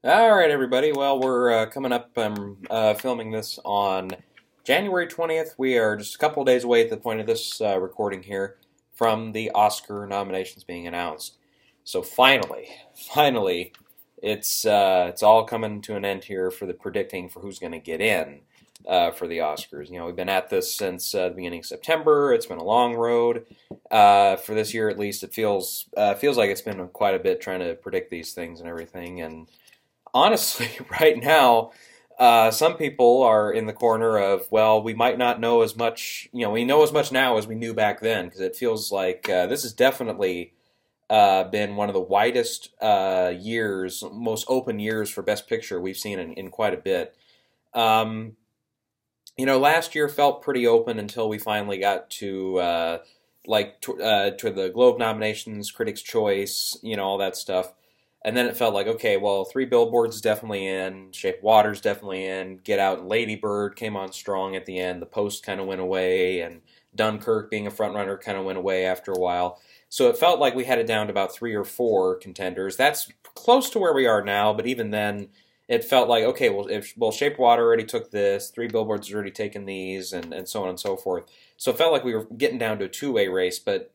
All right, everybody. Well, we're coming up. I'm filming this on January 20th. We are just a couple of days away at the point of this recording here from the Oscar nominations being announced. So finally, it's all coming to an end here for the predicting for who's going to get in for the Oscars. You know, we've been at this since the beginning of September. It's been a long road for this year, at least. It feels like it's been quite a bit trying to predict these things and everything, and honestly, right now, some people are in the corner of, well, we might not know as much, we know as much now as we knew back then, because it feels like this has definitely been one of the widest years, most open years for Best Picture we've seen in quite a bit. Um, Last year felt pretty open until we finally got to to the Globe nominations, Critics' Choice, all that stuff. And then it felt like, okay, well, Three Billboards is definitely in, Shape of Water's definitely in, Get Out and Lady Bird came on strong at the end, The Post kind of went away, and Dunkirk being a frontrunner kind of went away after a while. So it felt like we had it down to about three or four contenders. That's close to where we are now, but even then, it felt like, okay, well, Shape of Water already took this, Three Billboards has already taken these, and so on and so forth. So it felt like we were getting down to a two-way race, but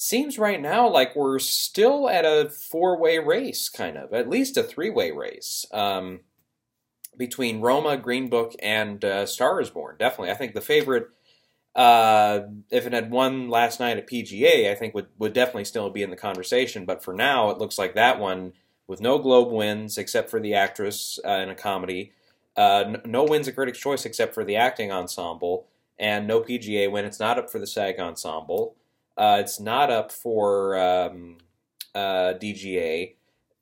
seems right now like we're still at a four-way race, kind of, at least a three-way race between Roma, Green Book, and Star is Born. Definitely, I think the favorite, if it had won last night at PGA, I think would definitely still be in the conversation. But for now, it looks like that one, with no Globe wins except for the actress in a comedy, no wins at Critics' Choice except for the acting ensemble, and no PGA win. It's not up for the SAG ensemble. It's not up for DGA.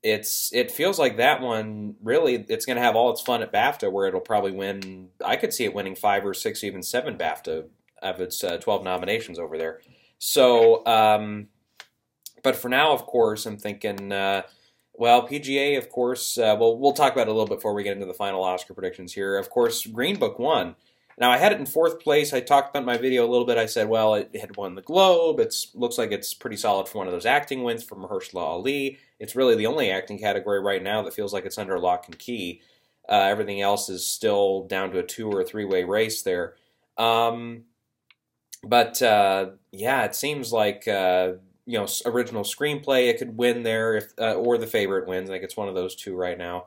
It feels like that one really it's going to have all its fun at BAFTA, where it'll probably win. I could see it winning five or six, even seven BAFTA of its 12 nominations over there. So, but for now, of course, I'm thinking. Well, PGA, of course. We'll talk about it a little bit before we get into the final Oscar predictions here. Of course, Green Book won. Now, I had it in fourth place. I talked about my video a little bit. I said, well, it had won the Globe. It looks like it's pretty solid for one of those acting wins from Mahershala Ali. It's really the only acting category right now that feels like it's under lock and key. Everything else is still down to a two or a three-way race there. Yeah, it seems like original screenplay it could win there if or the favorite wins. I think it's one of those two right now.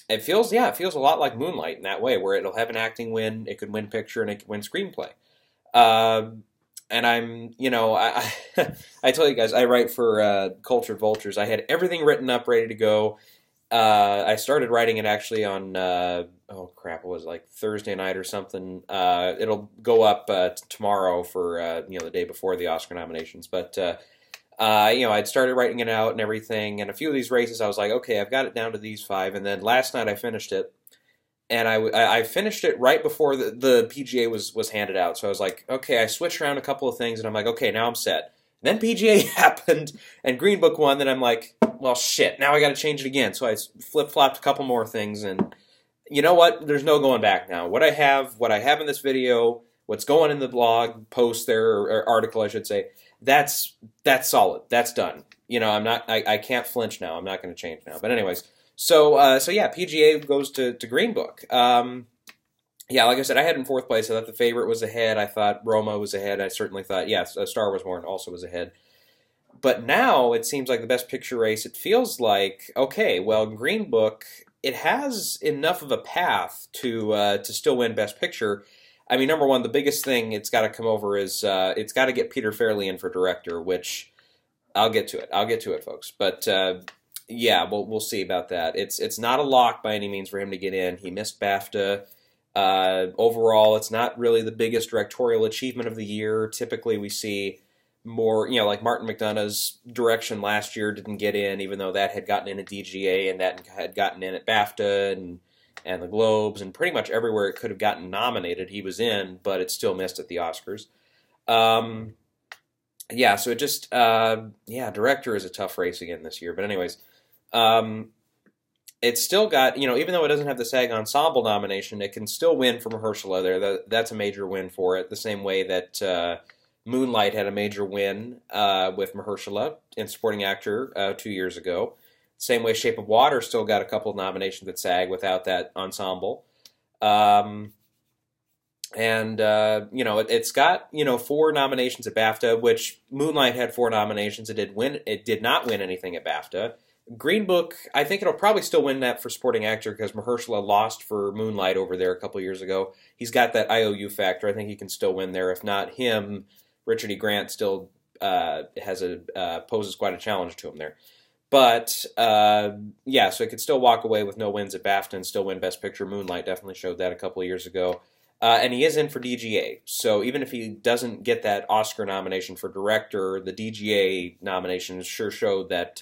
It feels a lot like Moonlight in that way, where it'll have an acting win, it could win picture, and it could win screenplay. And I tell you guys, I write for Cultured Vultures. I had everything written up, ready to go. I started writing it actually on it was like Thursday night or something. It'll go up tomorrow for the day before the Oscar nominations, but. I'd started writing it out and everything, and a few of these races I was like, okay, I've got it down to these five, and then last night I finished it, and I finished it right before the PGA was handed out, so I was like, okay, I switched around a couple of things, and I'm like, okay, now I'm set. And then PGA happened, and Green Book won, then I'm like, well, shit, now I got to change it again, so I flip-flopped a couple more things, and you know what, there's no going back now. What I have in this video, what's going in the blog post there, or article, I should say, that's solid. That's done. I can't flinch now. I'm not going to change now. But anyways, so yeah, PGA goes to Green Book. Yeah, like I said, I had in fourth place. I thought the favorite was ahead. I thought Roma was ahead. I certainly thought, yes, Star Wars Born also was ahead. But now it seems like the Best Picture race. It feels like, okay, well, Green Book, it has enough of a path to still win Best Picture. I mean, number one, the biggest thing it's got to come over is it's got to get Peter Farrelly in for director, which I'll get to it. I'll get to it, folks. But yeah, we'll see about that. It's not a lock by any means for him to get in. He missed BAFTA. Overall, it's not really the biggest directorial achievement of the year. Typically, we see more, like Martin McDonagh's direction last year didn't get in, even though that had gotten in at DGA and that had gotten in at BAFTA and the Globes, and pretty much everywhere it could have gotten nominated, he was in, but it still missed at the Oscars. So it just, director is a tough race again this year. But anyways, it's still got, even though it doesn't have the SAG Ensemble nomination, it can still win for Mahershala there. That's a major win for it, the same way that Moonlight had a major win with Mahershala in supporting actor 2 years ago. Same way, Shape of Water still got a couple of nominations at SAG without that ensemble. Um, and it's got 4 nominations at BAFTA, which Moonlight had 4 nominations. It did win. It did not win anything at BAFTA. Green Book, I think it'll probably still win that for supporting actor because Mahershala lost for Moonlight over there a couple years ago. He's got that IOU factor. I think he can still win there. If not him, Richard E. Grant still poses quite a challenge to him there. But so it could still walk away with no wins at BAFTA and still win Best Picture. Moonlight definitely showed that a couple of years ago. And he is in for DGA. So even if he doesn't get that Oscar nomination for director, the DGA nomination sure showed that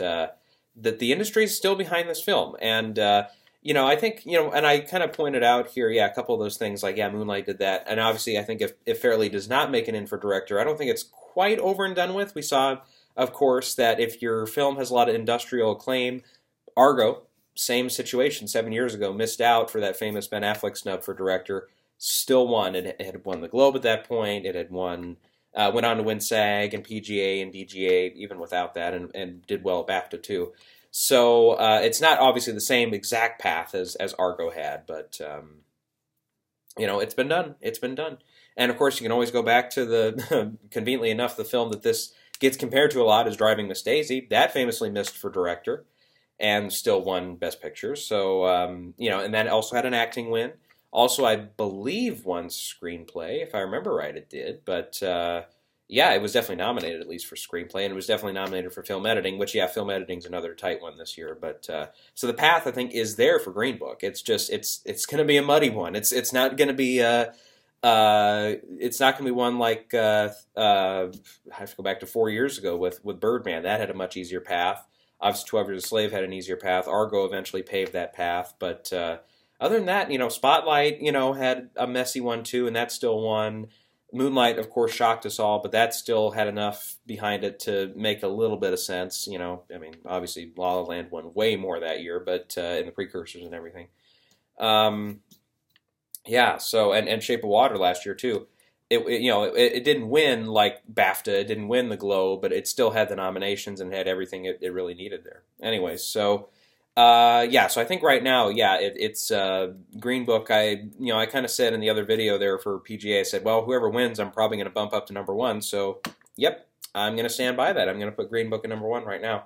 the industry is still behind this film. And, I think, and I kind of pointed out here, a couple of those things, like, Moonlight did that. And obviously, I think if Fairley does not make it in for director, I don't think it's quite over and done with. We saw, of course, that if your film has a lot of industrial acclaim, Argo, same situation 7 years ago, missed out for that famous Ben Affleck snub for director, still won. It had won the Globe at that point. It had won... went on to win SAG and PGA and DGA even without that, and did well at BAFTA too. So it's not obviously the same exact path as Argo had, but it's been done. It's been done. And of course, you can always go back to the conveniently enough, the film that this gets compared to a lot is Driving Miss Daisy. That famously missed for director and still won Best Picture. So and that also had an acting win. Also, I believe won screenplay, if I remember right, it did. But it was definitely nominated at least for screenplay, and it was definitely nominated for film editing. Which, film editing's another tight one this year. But so the path, I think, is there for Green Book. It's just it's going to be a muddy one. It's not going to be one like I have to go back to 4 years ago with Birdman. That had a much easier path. Obviously, 12 Years a Slave had an easier path. Argo eventually paved that path, but. Other than that, Spotlight, had a messy one too, and that still won. Moonlight, of course, shocked us all, but that still had enough behind it to make a little bit of sense. Obviously, La La Land won way more that year, but in the precursors and everything. So and Shape of Water last year too. It didn't win like BAFTA, it didn't win the Globe, but it still had the nominations and had everything it really needed there. Anyways, so. So I think right now, it's Green Book. I kind of said in the other video there for PGA, I said, well, whoever wins, I'm probably going to bump up to #1. So, yep, I'm going to stand by that. I'm going to put Green Book at #1 right now.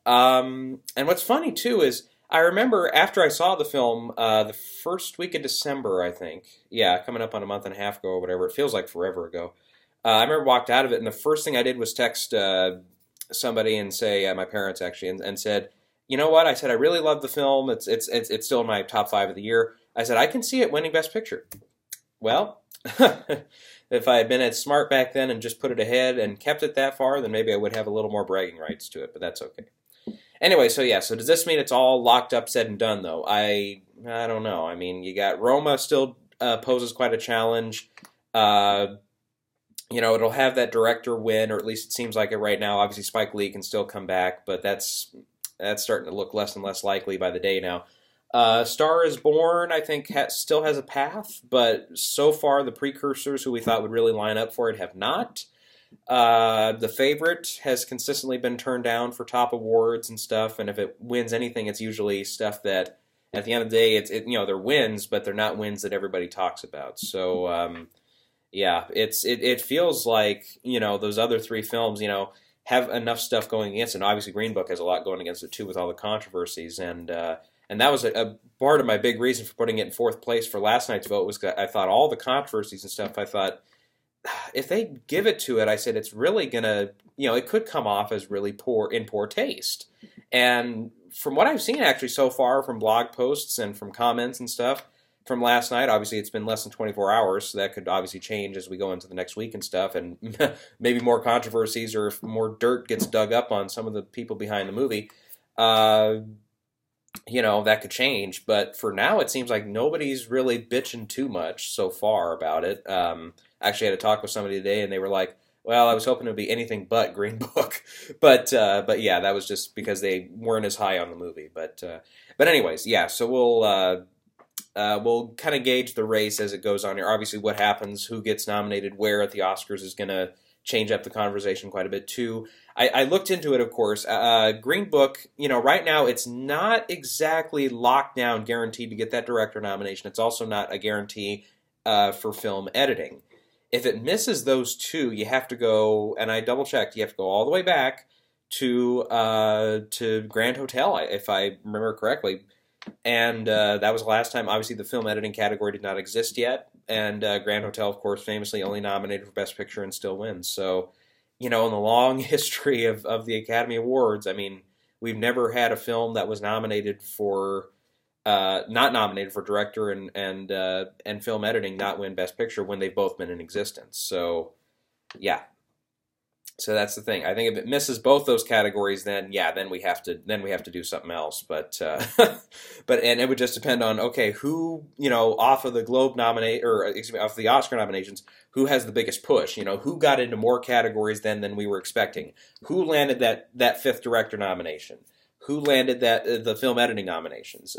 And what's funny too is I remember after I saw the film, the first week of December, I think, coming up on a month and a half ago or whatever. It feels like forever ago. I remember walked out of it, and the first thing I did was text somebody and say, my parents actually, and said. You know what? I said, I really love the film. It's still in my top 5 of the year. I said, I can see it winning Best Picture. Well, if I had been as smart back then and just put it ahead and kept it that far, then maybe I would have a little more bragging rights to it, but that's okay. Anyway, so does this mean it's all locked up, said and done, though? I don't know. I mean, you got Roma still poses quite a challenge. It'll have that director win, or at least it seems like it right now. Obviously, Spike Lee can still come back, but that's starting to look less and less likely by the day now. Star is Born, I think, still has a path, but so far the precursors who we thought would really line up for it have not. The Favorite has consistently been turned down for top awards and stuff, and if it wins anything, it's usually stuff that, at the end of the day, they're wins, but they're not wins that everybody talks about. So, it feels like, those other 3 films, have enough stuff going against it. And obviously, Green Book has a lot going against it too with all the controversies, and that was a part of my big reason for putting it in 4th place for last night's vote was I thought all the controversies and stuff. I thought if they give it to it, I said it's really gonna, it could come off as really poor taste. And from what I've seen actually so far from blog posts and from comments and stuff. From last night, obviously it's been less than 24 hours, so that could obviously change as we go into the next week and stuff, and maybe more controversies or if more dirt gets dug up on some of the people behind the movie, that could change. But for now, it seems like nobody's really bitching too much so far about it. Actually, I had a talk with somebody today, and they were like, well, I was hoping it would be anything but Green Book. But that was just because they weren't as high on the movie. But anyways, so we'll kind of gauge the race as it goes on here. Obviously, what happens, who gets nominated where at the Oscars is going to change up the conversation quite a bit too. I looked into it, of course. Green Book, right now it's not exactly locked down, guaranteed to get that director nomination. It's also not a guarantee for film editing. If it misses those two, you have to go, and I double-checked, you have to go all the way back to Grand Hotel, if I remember correctly. And that was the last time. Obviously, the film editing category did not exist yet. And Grand Hotel, of course, famously only nominated for Best Picture and still wins. So, in the long history of the Academy Awards, I mean, we've never had a film that was nominated for, not nominated for director and film editing not win Best Picture when they've both been in existence. So, yeah. So that's the thing. I think if it misses both those categories, then we have to do something else. But and it would just depend on, okay, who off of the off the Oscar nominations, who has the biggest push? Who got into more categories than we were expecting? Who landed that fifth director nomination? Who landed the film editing nominations?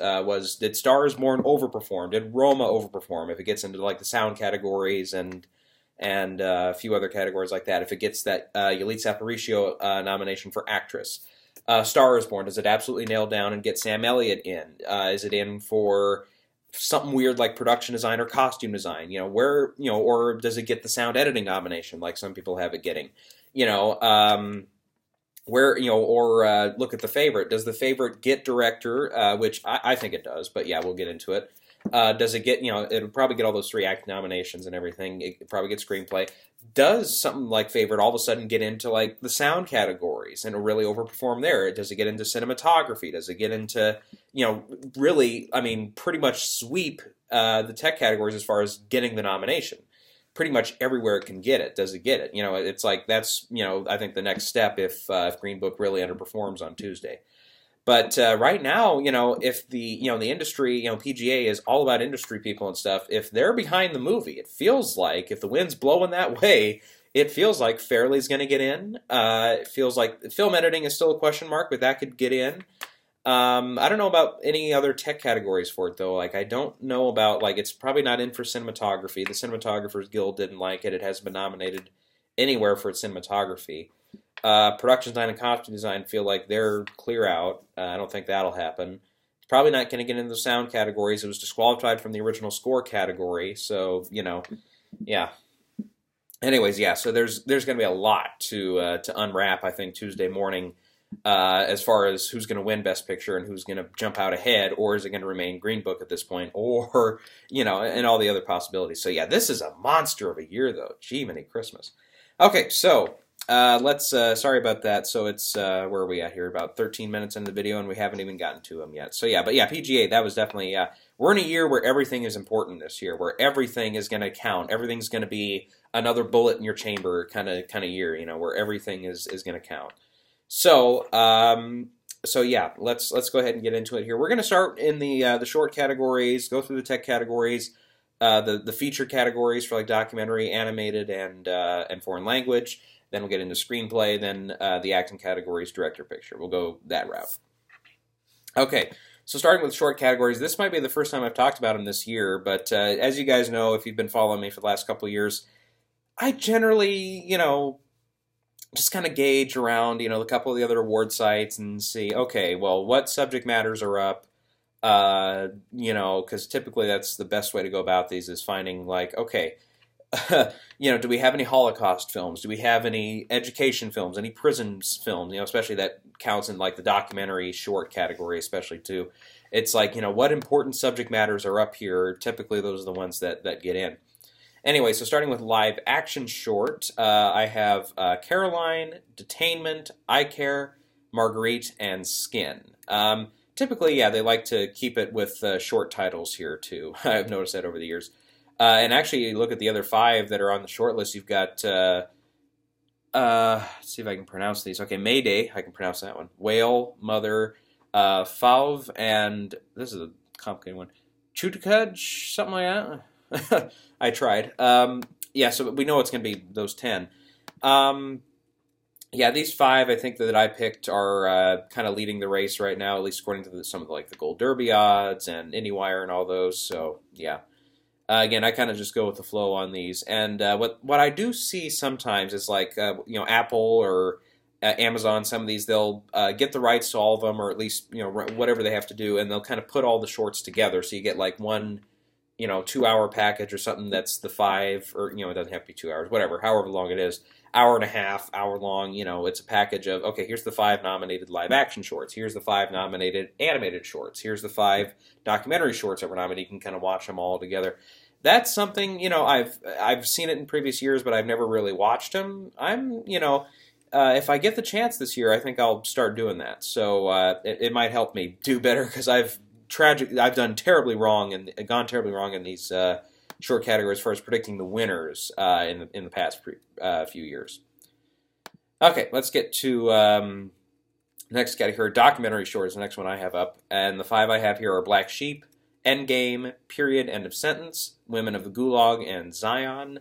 Did Stars Born overperform? Did Roma overperform? If it gets into like the sound categories and a few other categories like that. If it gets that Yalitza Aparicio nomination for actress. Star is Born, does it absolutely nail down and get Sam Elliott in? Is it in for something weird like production design or costume design? Or does it get the sound editing nomination like some people have it getting? Look at The Favorite. Does The Favorite get director, which I think it does, but yeah, we'll get into it. Does it get, it'll probably get all those 3 act nominations and everything. It probably gets screenplay. Does something like Favorite all of a sudden get into like the sound categories and it'll really overperform there? Does it get into cinematography? Does it get into, really, I mean, pretty much sweep the tech categories as far as getting the nomination? Pretty much everywhere it can get it. Does it get it? It's like that's, I think the next step if Green Book really underperforms on Tuesday. But right now, if the industry, PGA is all about industry people and stuff. If they're behind the movie, it feels like if the wind's blowing that way, it feels like Fairley's going to get in. It feels like film editing is still a question mark, but that could get in. I don't know about any other tech categories for it though. Like I don't know about it's probably not in for cinematography. The Cinematographers Guild didn't like it. It hasn't been nominated anywhere for its cinematography. Production design and costume design feel like they're clear out. I don't think that'll happen. It's probably not going to get into the sound categories. It was disqualified from the original score category, so yeah. Anyways, yeah. So there's going to be a lot to unwrap. I think Tuesday morning, as far as who's going to win Best Picture and who's going to jump out ahead, or is it going to remain Green Book at this point, or and all the other possibilities. So yeah, this is a monster of a year though. Gee, many Christmas. Okay, so. Let's, sorry about that. So it's, where are we at here? About 13 minutes into the video and we haven't even gotten to them yet. So yeah, but yeah, PGA, that was definitely, we're in a year where everything is important this year, where everything is going to count. Everything's going to be another bullet in your chamber kind of year, where everything is going to count. So, so yeah, let's go ahead and get into it here. We're going to start in the short categories, go through the tech categories, the feature categories for like documentary, animated, and foreign language. Then we'll get into screenplay, then the acting categories, director, picture. We'll go that route. Okay, so starting with short categories, this might be the first time I've talked about them this year, but as you guys know, if you've been following me for the last couple of years, I generally, just kind of gauge around, a couple of the other award sites and see, okay, well, what subject matters are up, because typically that's the best way to go about these is finding, like, okay, do we have any Holocaust films? Do we have any education films? Any prisons films? Especially that counts in like the documentary short category, especially too. It's like, what important subject matters are up here? Typically, those are the ones that get in. Anyway, so starting with live action short, I have Caroline, Detainment, I Care, Marguerite, and Skin. Typically, yeah, they like to keep it with short titles here too. I've noticed that over the years. And actually, you look at the other 5 that are on the short list. You've got, let's see if I can pronounce these. Okay, Mayday, I can pronounce that one. Whale, Mother, Fauve, and this is a complicated one. Chutakudge, something like that. I tried. Yeah, so we know it's going to be those 10. Yeah, these 5 I think that I picked are kind of leading the race right now, at least according to some of the Gold Derby odds and IndieWire and all those. So yeah. Again, I kind of just go with the flow on these, and what I do see sometimes is like Apple or Amazon. Some of these they'll get the rights to all of them, or at least whatever they have to do, and they'll kind of put all the shorts together, so you get like one 2-hour package or something that's the 5, or it doesn't have to be 2 hours, whatever, however long it is, hour and a half, hour long. It's a package of, okay, here's the 5 nominated live action shorts, here's the 5 nominated animated shorts, here's the 5 documentary shorts that were nominated. You can kind of watch them all together. That's something I've seen it in previous years, but I've never really watched them. If I get the chance this year, I think I'll start doing that. So it might help me do better, because I've done terribly wrong and gone terribly wrong in these short categories as far as predicting the winners in the past few years. Okay, let's get to next category. Documentary short is the next one I have up, and the 5 I have here are Black Sheep, Endgame, Period, End of Sentence, Women of the Gulag, and Zion.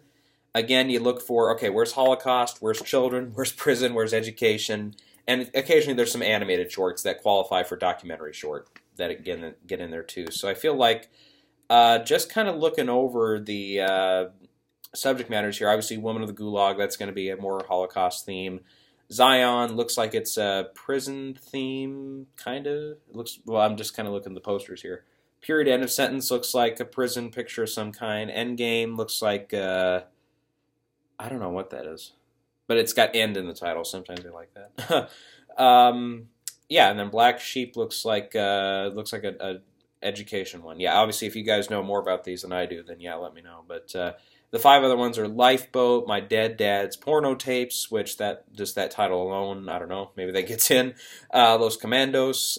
Again, you look for, okay, where's Holocaust, where's children, where's prison, where's education, and occasionally there's some animated shorts that qualify for documentary short that again get in there too. So I feel like just kind of looking over the subject matters here. Obviously, Woman of the Gulag, that's going to be a more Holocaust theme. Zion looks like it's a prison theme, kind of. Well, I'm just kind of looking at the posters here. Period, End of Sentence looks like a prison picture of some kind. Endgame looks like I don't know what that is, but it's got "end" in the title. Sometimes I like that. Yeah, and then Black Sheep looks like a education one. Yeah, obviously, if you guys know more about these than I do, then yeah, let me know. But the 5 other ones are Lifeboat, My Dead Dad's Porno Tapes, which that title alone, I don't know, maybe that gets in. Los Commandos,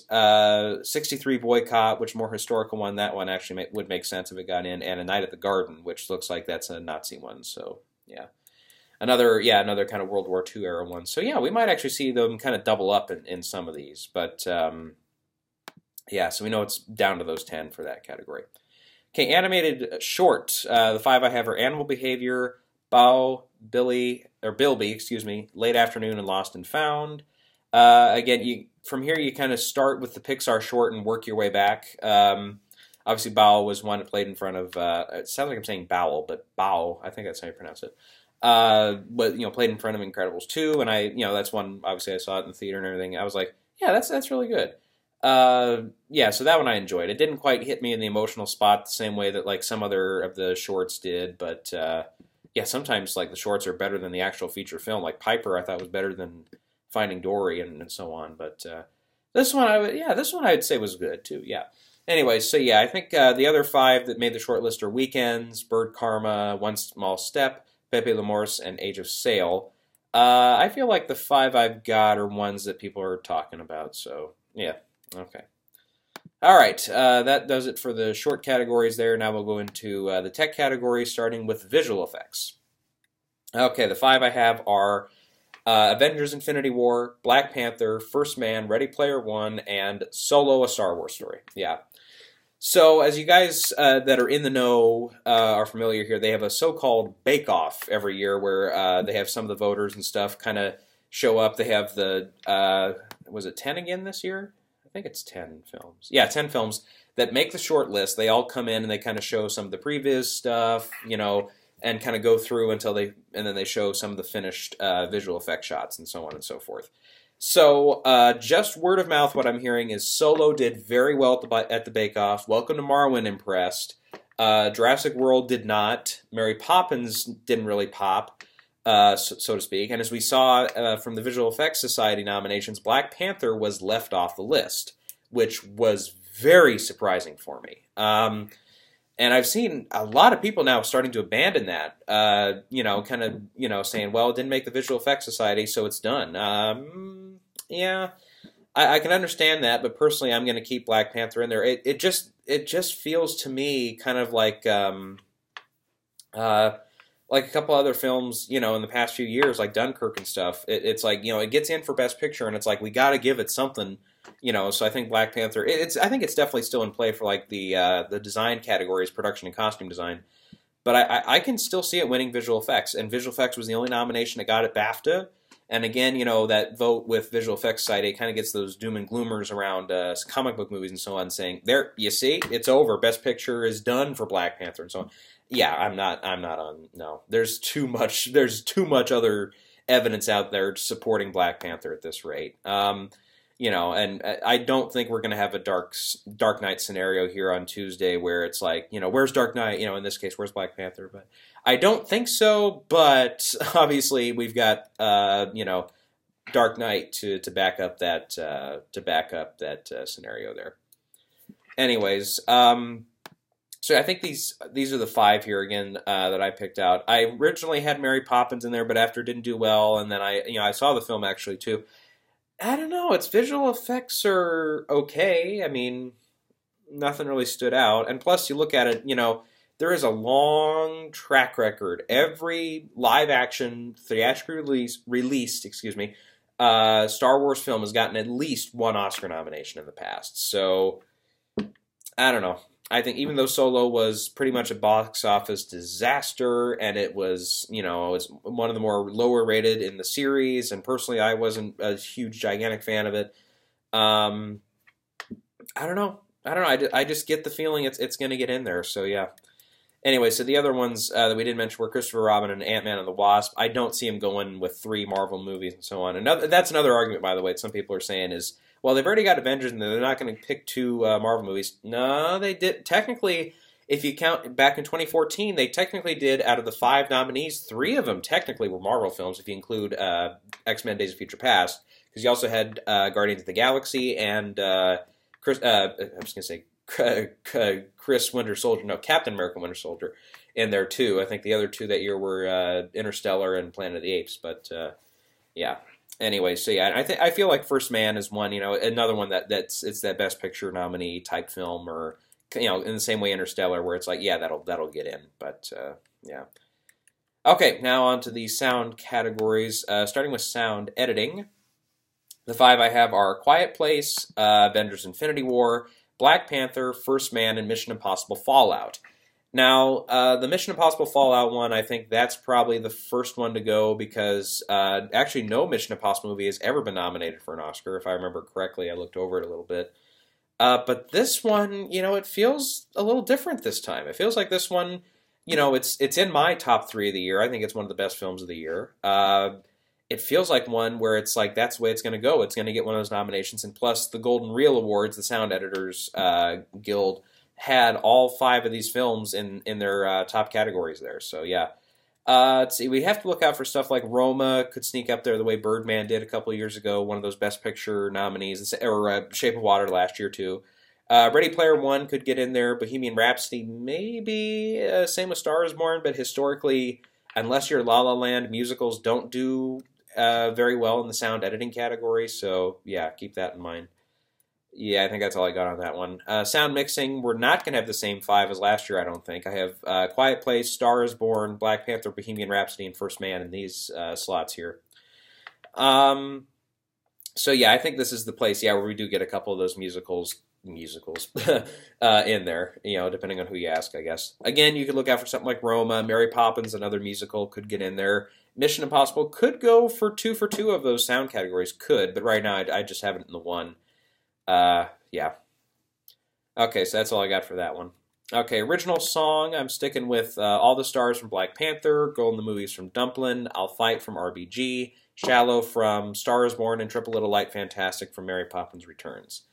63 Boycott, which more historical one. That one actually would make sense if it got in, and A Night at the Garden, which looks like that's a Nazi one. So yeah. Another kind of World War II era one. So yeah, we might actually see them kind of double up in some of these. But yeah, so we know it's down to those 10 for that category. Okay, animated short. The 5 I have are Animal Behavior, Bilby, Late Afternoon, and Lost and Found. Again, from here you kind of start with the Pixar short and work your way back. Obviously, Bao was one that played in front of. It sounds like I'm saying Bowel, but Bao, I think that's how you pronounce it. But played in front of Incredibles 2, and that's one. Obviously, I saw it in the theater and everything. I was like, yeah, that's really good. Yeah, so that one I enjoyed. It didn't quite hit me in the emotional spot the same way that like some other of the shorts did, but yeah, sometimes like the shorts are better than the actual feature film. Like Piper, I thought was better than Finding Dory and so on. But this one I would say was good too. Yeah. Anyway, so yeah, I think the other 5 that made the short list are Weekends, Bird Karma, One Small Step, Pepe Lemorse, and Age of Sail. I feel like the 5 I've got are ones that people are talking about. So yeah. Okay. All right. That does it for the short categories there. Now we'll go into the tech category, starting with visual effects. Okay, the 5 I have are Avengers Infinity War, Black Panther, First Man, Ready Player One, and Solo, A Star Wars Story. Yeah. So as you guys that are in the know are familiar here, they have a so-called bake-off every year where they have some of the voters and stuff kind of show up. They have the, was it 10 again this year? I think it's 10 films. Yeah, 10 films that make the short list. They all come in and they kind of show some of the previous stuff, and kind of go through and then they show some of the finished visual effect shots and so on and so forth. So just word of mouth, what I'm hearing is Solo did very well at the Bake Off. Welcome to Marwen impressed. Jurassic World did not. Mary Poppins didn't really pop, so to speak. And as we saw from the Visual Effects Society nominations, Black Panther was left off the list, which was very surprising for me. And I've seen a lot of people now starting to abandon that, saying, well, it didn't make the Visual Effects Society, so it's done. Yeah, I can understand that, but personally, I'm going to keep Black Panther in there. It just feels to me kind of like a couple other films, in the past few years, like Dunkirk and stuff. It's like, it gets in for Best Picture, and it's like we got to give it something. So I think Black Panther. I think it's definitely still in play for like the design categories, production and costume design. But I can still see it winning visual effects, and visual effects was the only nomination it got at BAFTA. And again, that vote with Visual Effects Society kind of gets those doom and gloomers around comic book movies and so on saying, there, you see, it's over. Best Picture is done for Black Panther and so on. Yeah, I'm not on, no. There's too much other evidence out there supporting Black Panther at this rate. And I don't think we're going to have a Dark Knight scenario here on Tuesday where it's like, where's Dark Knight? In this case, where's Black Panther? But I don't think so. But obviously, we've got Dark Knight to back up that scenario there. Anyways, so I think these are the 5 here again that I picked out. I originally had Mary Poppins in there, but after it didn't do well, and then I saw the film actually too. I don't know. Its visual effects are okay. I mean, nothing really stood out. And plus, you look at it, there is a long track record. Every live-action, theatrically released, Star Wars film has gotten at least 1 Oscar nomination in the past. So, I don't know. I think even though Solo was pretty much a box office disaster, and it was, it was one of the more lower rated in the series, and personally I wasn't a huge, gigantic fan of it. I don't know. I just get the feeling it's going to get in there, so yeah. Anyway, so the other ones that we didn't mention were Christopher Robin and Ant-Man and the Wasp. I don't see him going with 3 Marvel movies and so on. That's another argument, by the way, that some people are saying is, well, they've already got Avengers and they're not going to pick 2 Marvel movies. No, they did. Technically, if you count back in 2014, they technically did, out of the 5 nominees, 3 of them technically were Marvel films, if you include X-Men Days of Future Past, because you also had Guardians of the Galaxy and Captain America Winter Soldier in there too. I think the other 2 that year were Interstellar and Planet of the Apes, but yeah. Anyway, so yeah, I feel like First Man is one, another one it's that Best Picture nominee type film, or in the same way Interstellar, where it's like, yeah, that'll get in, but yeah. Okay, now on to the sound categories, starting with sound editing. The 5 I have are Quiet Place, Avengers: Infinity War, Black Panther, First Man, and Mission Impossible: Fallout. Now, the Mission Impossible Fallout one, I think that's probably the first one to go because actually no Mission Impossible movie has ever been nominated for an Oscar, if I remember correctly. I looked over it a little bit. But this one, it feels a little different this time. It feels like this one, it's in my top 3 of the year. I think it's one of the best films of the year. It feels like one where it's like that's the way it's going to go. It's going to get one of those nominations. And plus, the Golden Reel Awards, the Sound Editors Guild, had all 5 of these films in their top categories there. So, yeah. Let's see. We have to look out for stuff like Roma could sneak up there the way Birdman did a couple of years ago, one of those Best Picture nominees, or Shape of Water last year, too. Ready Player One could get in there. Bohemian Rhapsody, maybe. Same with Star is Born, but historically, unless you're La La Land, musicals don't do very well in the sound editing category. So, yeah, keep that in mind. Yeah, I think that's all I got on that one. Sound mixing, we're not going to have the same 5 as last year, I don't think. I have Quiet Place, Star is Born, Black Panther, Bohemian Rhapsody, and First Man in these slots here. So, yeah, I think this is the place, where we do get a couple of those musicals in there, depending on who you ask, I guess. Again, you could look out for something like Roma, Mary Poppins, another musical could get in there. Mission Impossible could go for 2 of those sound categories, but right now I just have it in the 1. Yeah. Okay, so that's all I got for that one. Okay, original song, I'm sticking with All the Stars from Black Panther, Golden the Movies from Dumplin', I'll Fight from RBG, Shallow from Star is Born, and Triple Little Light Fantastic from Mary Poppins Returns.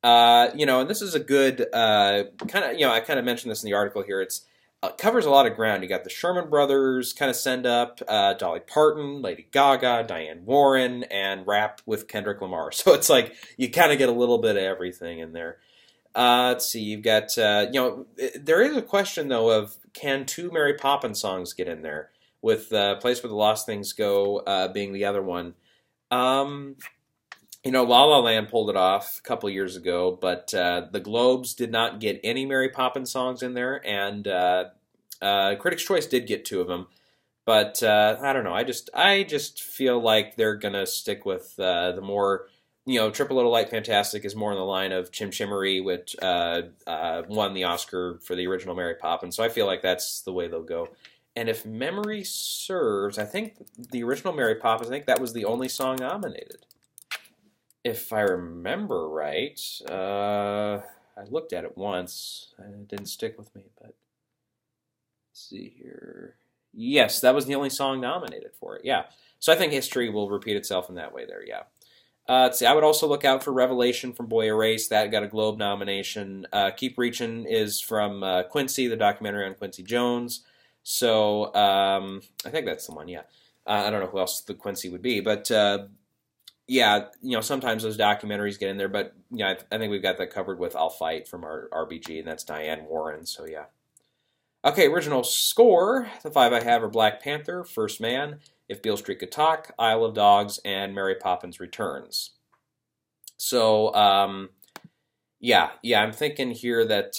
And this is a good, I kind of mentioned this in the article here, it's covers a lot of ground. You got the Sherman Brothers kind of send up, Dolly Parton, Lady Gaga, Diane Warren, and rap with Kendrick Lamar. So it's like you kind of get a little bit of everything in there. Let's see, you've got, there is a question, though, of can 2 Mary Poppins songs get in there, with Place Where the Lost Things Go being the other one. La La Land pulled it off a couple years ago, but the Globes did not get any Mary Poppins songs in there, and Critics' Choice did get 2 of them. But I don't know. I just feel like they're gonna stick with the more, Triple Little Light Fantastic is more in the line of Chim Chimmery, which won the Oscar for the original Mary Poppins. So I feel like that's the way they'll go. And if memory serves, I think the original Mary Poppins, I think that was the only song nominated. If I remember right, I looked at it once. It didn't stick with me, but let's see here. Yes, that was the only song nominated for it. Yeah. So I think history will repeat itself in that way there. Yeah. Let's see. I would also look out for Revelation from Boy Erased. That got a Globe nomination. Keep Reaching is from Quincy, the documentary on Quincy Jones. So I think that's the one. Yeah. I don't know who else the Quincy would be, but yeah, sometimes those documentaries get in there. But yeah, I think we've got that covered with "I'll Fight" from our RBG, and that's Diane Warren. So yeah. Okay, original score. The 5 I have are Black Panther, First Man, If Beale Street Could Talk, Isle of Dogs, and Mary Poppins Returns. So, yeah, I'm thinking here that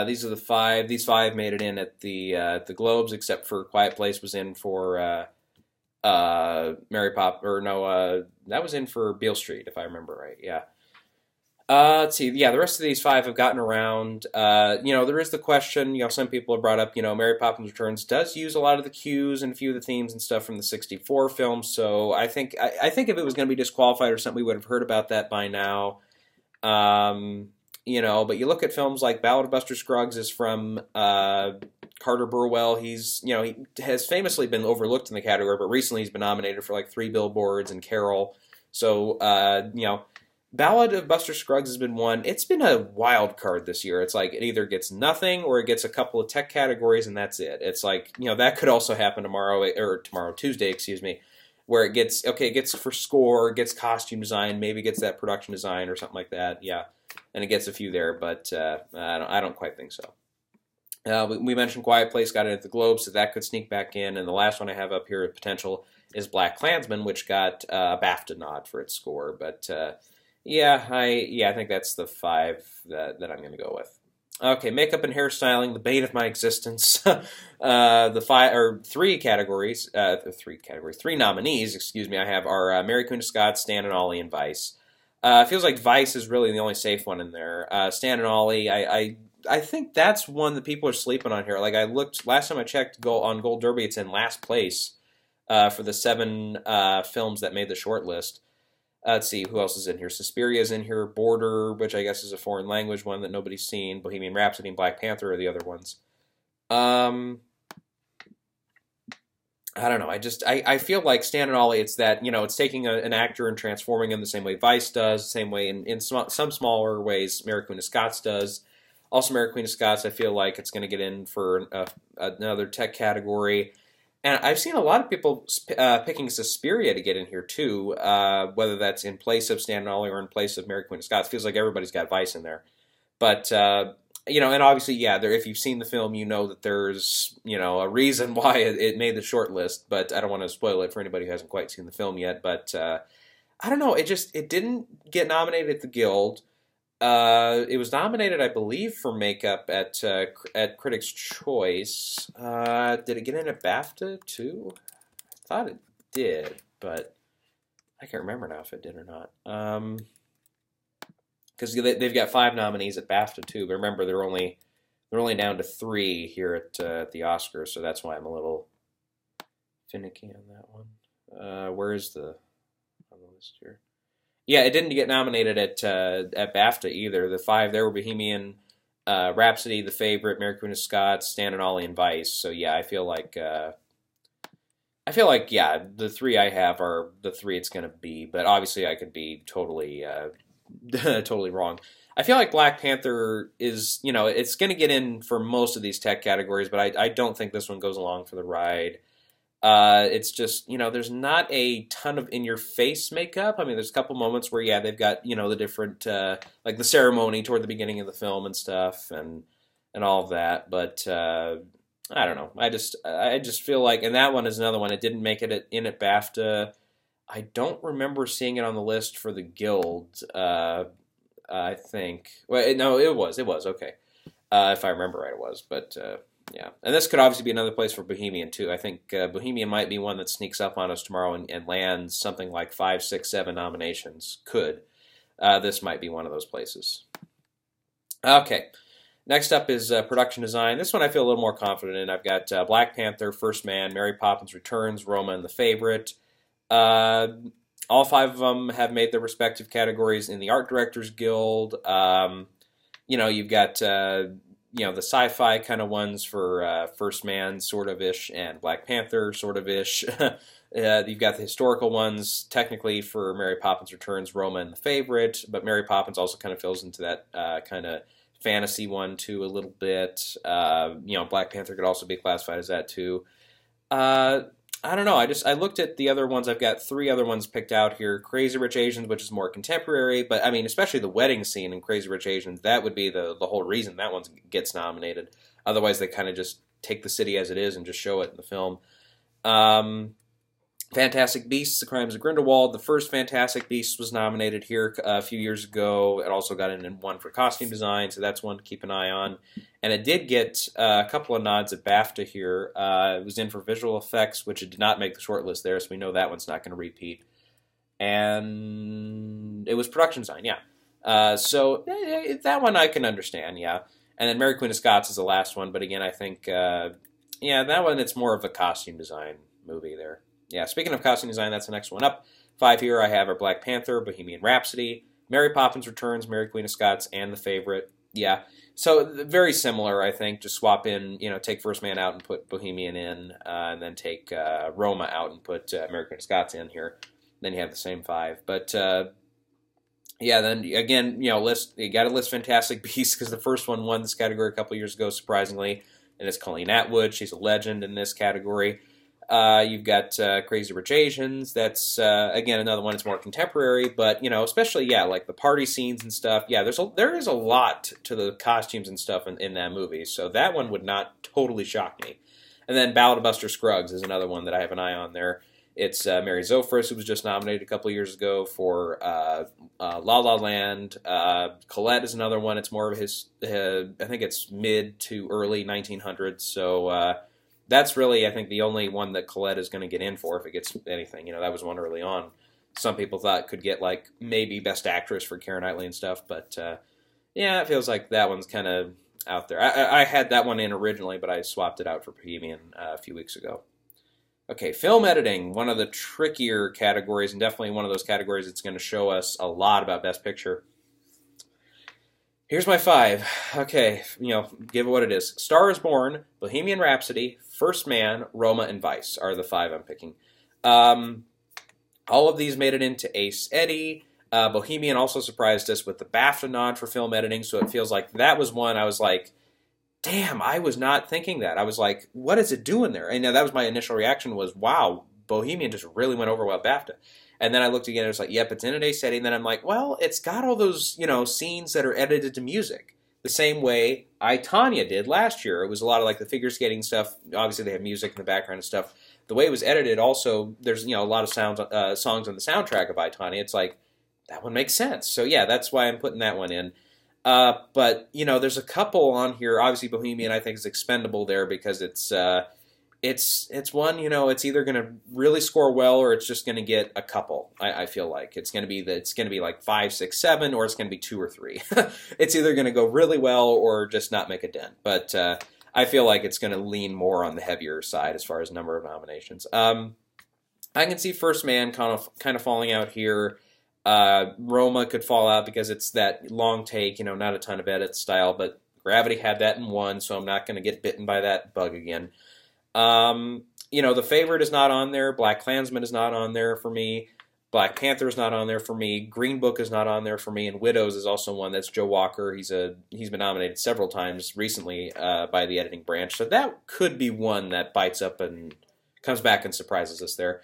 these are the 5. These 5 made it in at the Globes, except for Quiet Place was in for Mary Pop, or no, that was in for Beale Street, if I remember right. Yeah. Let's see. Yeah, the rest of these 5 have gotten around. There is the question. Some people have brought up. Mary Poppins Returns does use a lot of the cues and a few of the themes and stuff from the '64 film. So I think if it was going to be disqualified or something, we would have heard about that by now. But you look at films like Ballad of Buster Scruggs is from Carter Burwell. He has famously been overlooked in the category, but recently he's been nominated for like 3 Billboards and Carol. So Ballad of Buster Scruggs has been one. It's been a wild card this year. It's like it either gets nothing or it gets a couple of tech categories and that's it. It's like, that could also happen Tuesday, excuse me, where it gets for score, it gets costume design, maybe gets that production design or something like that. Yeah, and it gets a few there, but I don't quite think so. We mentioned Quiet Place got it at the Globe, so that could sneak back in. And the last one I have up here with potential is Black Klansman, which got a BAFTA nod for its score, but I think that's the 5 that I'm going to go with. Okay, makeup and hairstyling, the bane of my existence. The 3 categories, 3 nominees, excuse me, I have are Mary Queen of Scots, Stan and Ollie, and Vice. It feels like Vice is really the only safe one in there. Stan and Ollie, I think that's one that people are sleeping on here. Like I looked, last time I checked on Gold Derby, it's in last place for the 7 films that made the short list. Let's see, who else is in here? Suspiria's in here, Border, which I guess is a foreign language one that nobody's seen, Bohemian Rhapsody and Black Panther are the other ones. I don't know, I feel like Stan and Ollie, it's that, it's taking an actor and transforming him the same way Vice does, the same way in some smaller ways Mary Queen of Scots does. Also, Mary Queen of Scots, I feel like it's going to get in for another tech category. And I've seen a lot of people picking Suspiria to get in here, too, whether that's in place of Stan and Ollie or in place of Mary Queen of Scots. It feels like everybody's got Vice in there. But, and obviously, yeah, if you've seen the film, you know that there's, a reason why it made the short list. But I don't want to spoil it for anybody who hasn't quite seen the film yet. But I don't know. It didn't get nominated at the Guild. It was nominated, I believe, for makeup at Critics' Choice. Did it get in at BAFTA too? I thought it did, but I can't remember now if it did or not. Because they've got 5 nominees at BAFTA too. But remember, they're only down to 3 here at the Oscars, so that's why I'm a little finicky on that one. Where is on the list here? Yeah, it didn't get nominated at BAFTA either. The 5 there were Bohemian Rhapsody, The Favorite, Mary Queen of Scots, Stan and Ollie, and Vice. So yeah, I feel like the 3 I have are the 3 it's going to be. But obviously, I could be totally totally wrong. I feel like Black Panther is, it's going to get in for most of these tech categories, but I don't think this one goes along for the ride. It's just, there's not a ton of in-your-face makeup. I mean, there's a couple moments where, yeah, they've got, the different, like the ceremony toward the beginning of the film and stuff and all of that. But, I don't know. I just feel like, and that one is another one. It didn't make it in at BAFTA. I don't remember seeing it on the list for the Guild, I think. Well, no, it was. Okay. If I remember right, it was. But, yeah, and this could obviously be another place for Bohemian, too. I think Bohemian might be one that sneaks up on us tomorrow and lands something like 5, 6, 7 nominations. Could. This might be one of those places. Okay. Next up is production design. This one I feel a little more confident in. I've got Black Panther, First Man, Mary Poppins Returns, Roma, and The Favorite. Uh, all five of them have made their respective categories in the Art Directors Guild. You've got the sci-fi kind of ones for First Man, sort of ish, and Black Panther, sort of ish. You've got the historical ones, technically for Mary Poppins Returns, Roma, and The Favorite, but Mary Poppins also kind of fills into that kind of fantasy one too a little bit. Black Panther could also be classified as that too. I don't know. I looked at the other ones. I've got three other ones picked out here. Crazy Rich Asians, which is more contemporary, but I mean, especially the wedding scene in Crazy Rich Asians, that would be the whole reason that one gets nominated. Otherwise, they kind of just take the city as it is and just show it in the film. Fantastic Beasts: The Crimes of Grindelwald. The first Fantastic Beasts was nominated here a few years ago. It also got in one for costume design, so that's one to keep an eye on. And it did get a couple of nods at BAFTA here. It was in for visual effects, which it did not make the shortlist there, so we know that one's not going to repeat. And it was production design, yeah. So that one I can understand, yeah. And then Mary Queen of Scots is the last one, but again, I think, that one, it's more of a costume design movie there. Yeah, speaking of costume design, that's the next one up. Five here I have are Black Panther, Bohemian Rhapsody, Mary Poppins Returns, Mary Queen of Scots, and The Favorite. Yeah, so very similar, I think. Just swap in, take First Man out and put Bohemian in, and then take Roma out and put Mary Queen of Scots in here. Then you have the same five. But, then again, you got to list Fantastic Beasts because the first one won this category a couple years ago, surprisingly, and it's Colleen Atwood. She's a legend in this category. You've got Crazy Rich Asians. That's, again, another one that's more contemporary, but, especially, like the party scenes and stuff. Yeah, there is a lot to the costumes and stuff in that movie, so that one would not totally shock me. And then Ballad of Buster Scruggs is another one that I have an eye on there. It's Mary Zophris, who was just nominated a couple of years ago for La La Land. Colette is another one. It's more of his, I think it's mid to early 1900s, so... that's really, I think, the only one that Colette is going to get in for if it gets anything. That was one early on. Some people thought could get, maybe Best Actress for Keira Knightley and stuff. But, it feels like that one's kind of out there. I had that one in originally, but I swapped it out for Bohemian a few weeks ago. Okay, film editing, one of the trickier categories, and definitely one of those categories that's going to show us a lot about Best Picture. Here's my five. Okay, give it what it is. Star is Born, Bohemian Rhapsody, First Man, Roma, and Vice are the five I'm picking. All of these made it into Ace Eddie. Bohemian also surprised us with the BAFTA nod for film editing, so it feels like that was one I was like, damn, I was not thinking that. I was like, what is it doing there? And that was my initial reaction was, wow, Bohemian just really went over well BAFTA. And then I looked again and it was like, yep, it's in a day setting. Then I'm like, well, it's got all those, scenes that are edited to music. The same way I, Tonya did last year. It was a lot of the figure skating stuff. Obviously they have music in the background and stuff. The way it was edited also, there's, a lot of songs on the soundtrack of I, Tonya. It's like, that one makes sense. So yeah, that's why I'm putting that one in. But, there's a couple on here. Obviously Bohemian I think is expendable there because it's one, it's either going to really score well or it's just going to get a couple. I feel like it's going to be like 5, 6, 7, or it's going to be 2 or 3. It's either going to go really well or just not make a dent. But I feel like it's going to lean more on the heavier side as far as number of nominations. I can see First Man kind of falling out here. Roma could fall out because it's that long take, not a ton of edit style, but Gravity had that in one, so I'm not going to get bitten by that bug again. The Favorite is not on there. Black Klansman is not on there for me. Black Panther is not on there for me. Green Book is not on there for me. And Widows is also one that's Joe Walker. He's been nominated several times recently by the editing branch. So that could be one that bites up and comes back and surprises us there.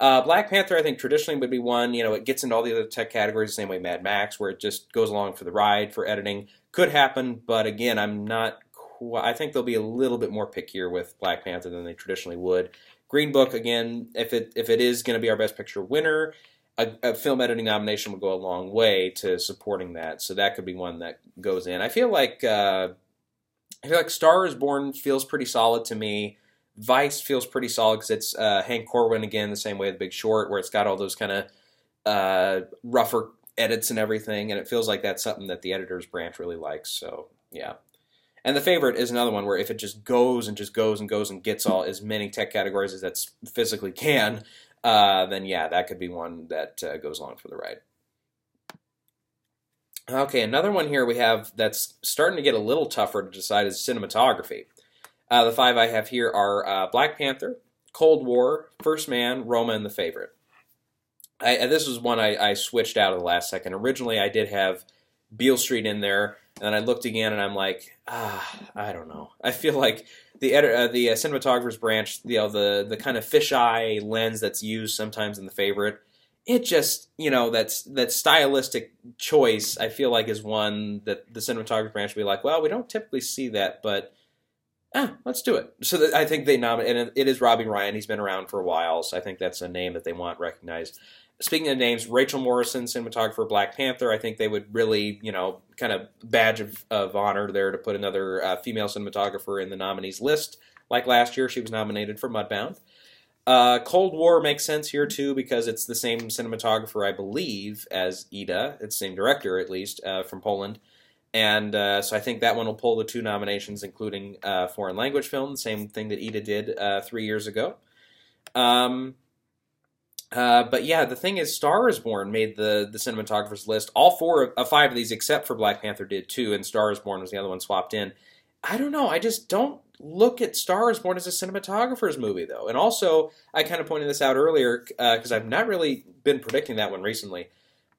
Black Panther, I think, traditionally would be one. It gets into all the other tech categories the same way Mad Max, where it just goes along for the ride for editing. Could happen, but again, I think they'll be a little bit more pickier with Black Panther than they traditionally would. Green Book, again, if it is going to be our Best Picture winner, a film editing nomination would go a long way to supporting that. So that could be one that goes in. I feel like Star is Born feels pretty solid to me. Vice feels pretty solid because it's Hank Corwin again, the same way The Big Short, where it's got all those kind of rougher edits and everything, and it feels like that's something that the editors branch really likes. So yeah. And The Favorite is another one where if it just goes and just goes and goes and gets all as many tech categories as that physically can, then yeah, that could be one that goes along for the ride. Okay, another one here we have that's starting to get a little tougher to decide is cinematography. The five I have here are Black Panther, Cold War, First Man, Roma, and The Favorite. This was one I switched out at the last second. Originally, I did have Beale Street in there, and then I looked again, and I'm like, I don't know. I feel like the cinematographer's branch, the kind of fisheye lens that's used sometimes in The Favorite, it just, that stylistic choice, I feel like, is one that the cinematography branch will be like, well, we don't typically see that, but let's do it. So I think they nominate, and it is Robbie Ryan. He's been around for a while, so I think that's a name that they want recognized. Speaking of names, Rachel Morrison, cinematographer, Black Panther, I think they would really, kind of badge of honor there to put another female cinematographer in the nominees list. Like last year, she was nominated for Mudbound. Cold War makes sense here, too, because it's the same cinematographer, I believe, as Ida. It's the same director, at least, from Poland. And so I think that one will pull the two nominations, including foreign language film, the same thing that Ida did 3 years ago. But yeah, the thing is, Star is Born made the cinematographer's list. All five of these, except for Black Panther, did too, and Star is Born was the other one swapped in. I don't know. I just don't look at Star is Born as a cinematographer's movie, though. And also, I kind of pointed this out earlier because I've not really been predicting that one recently.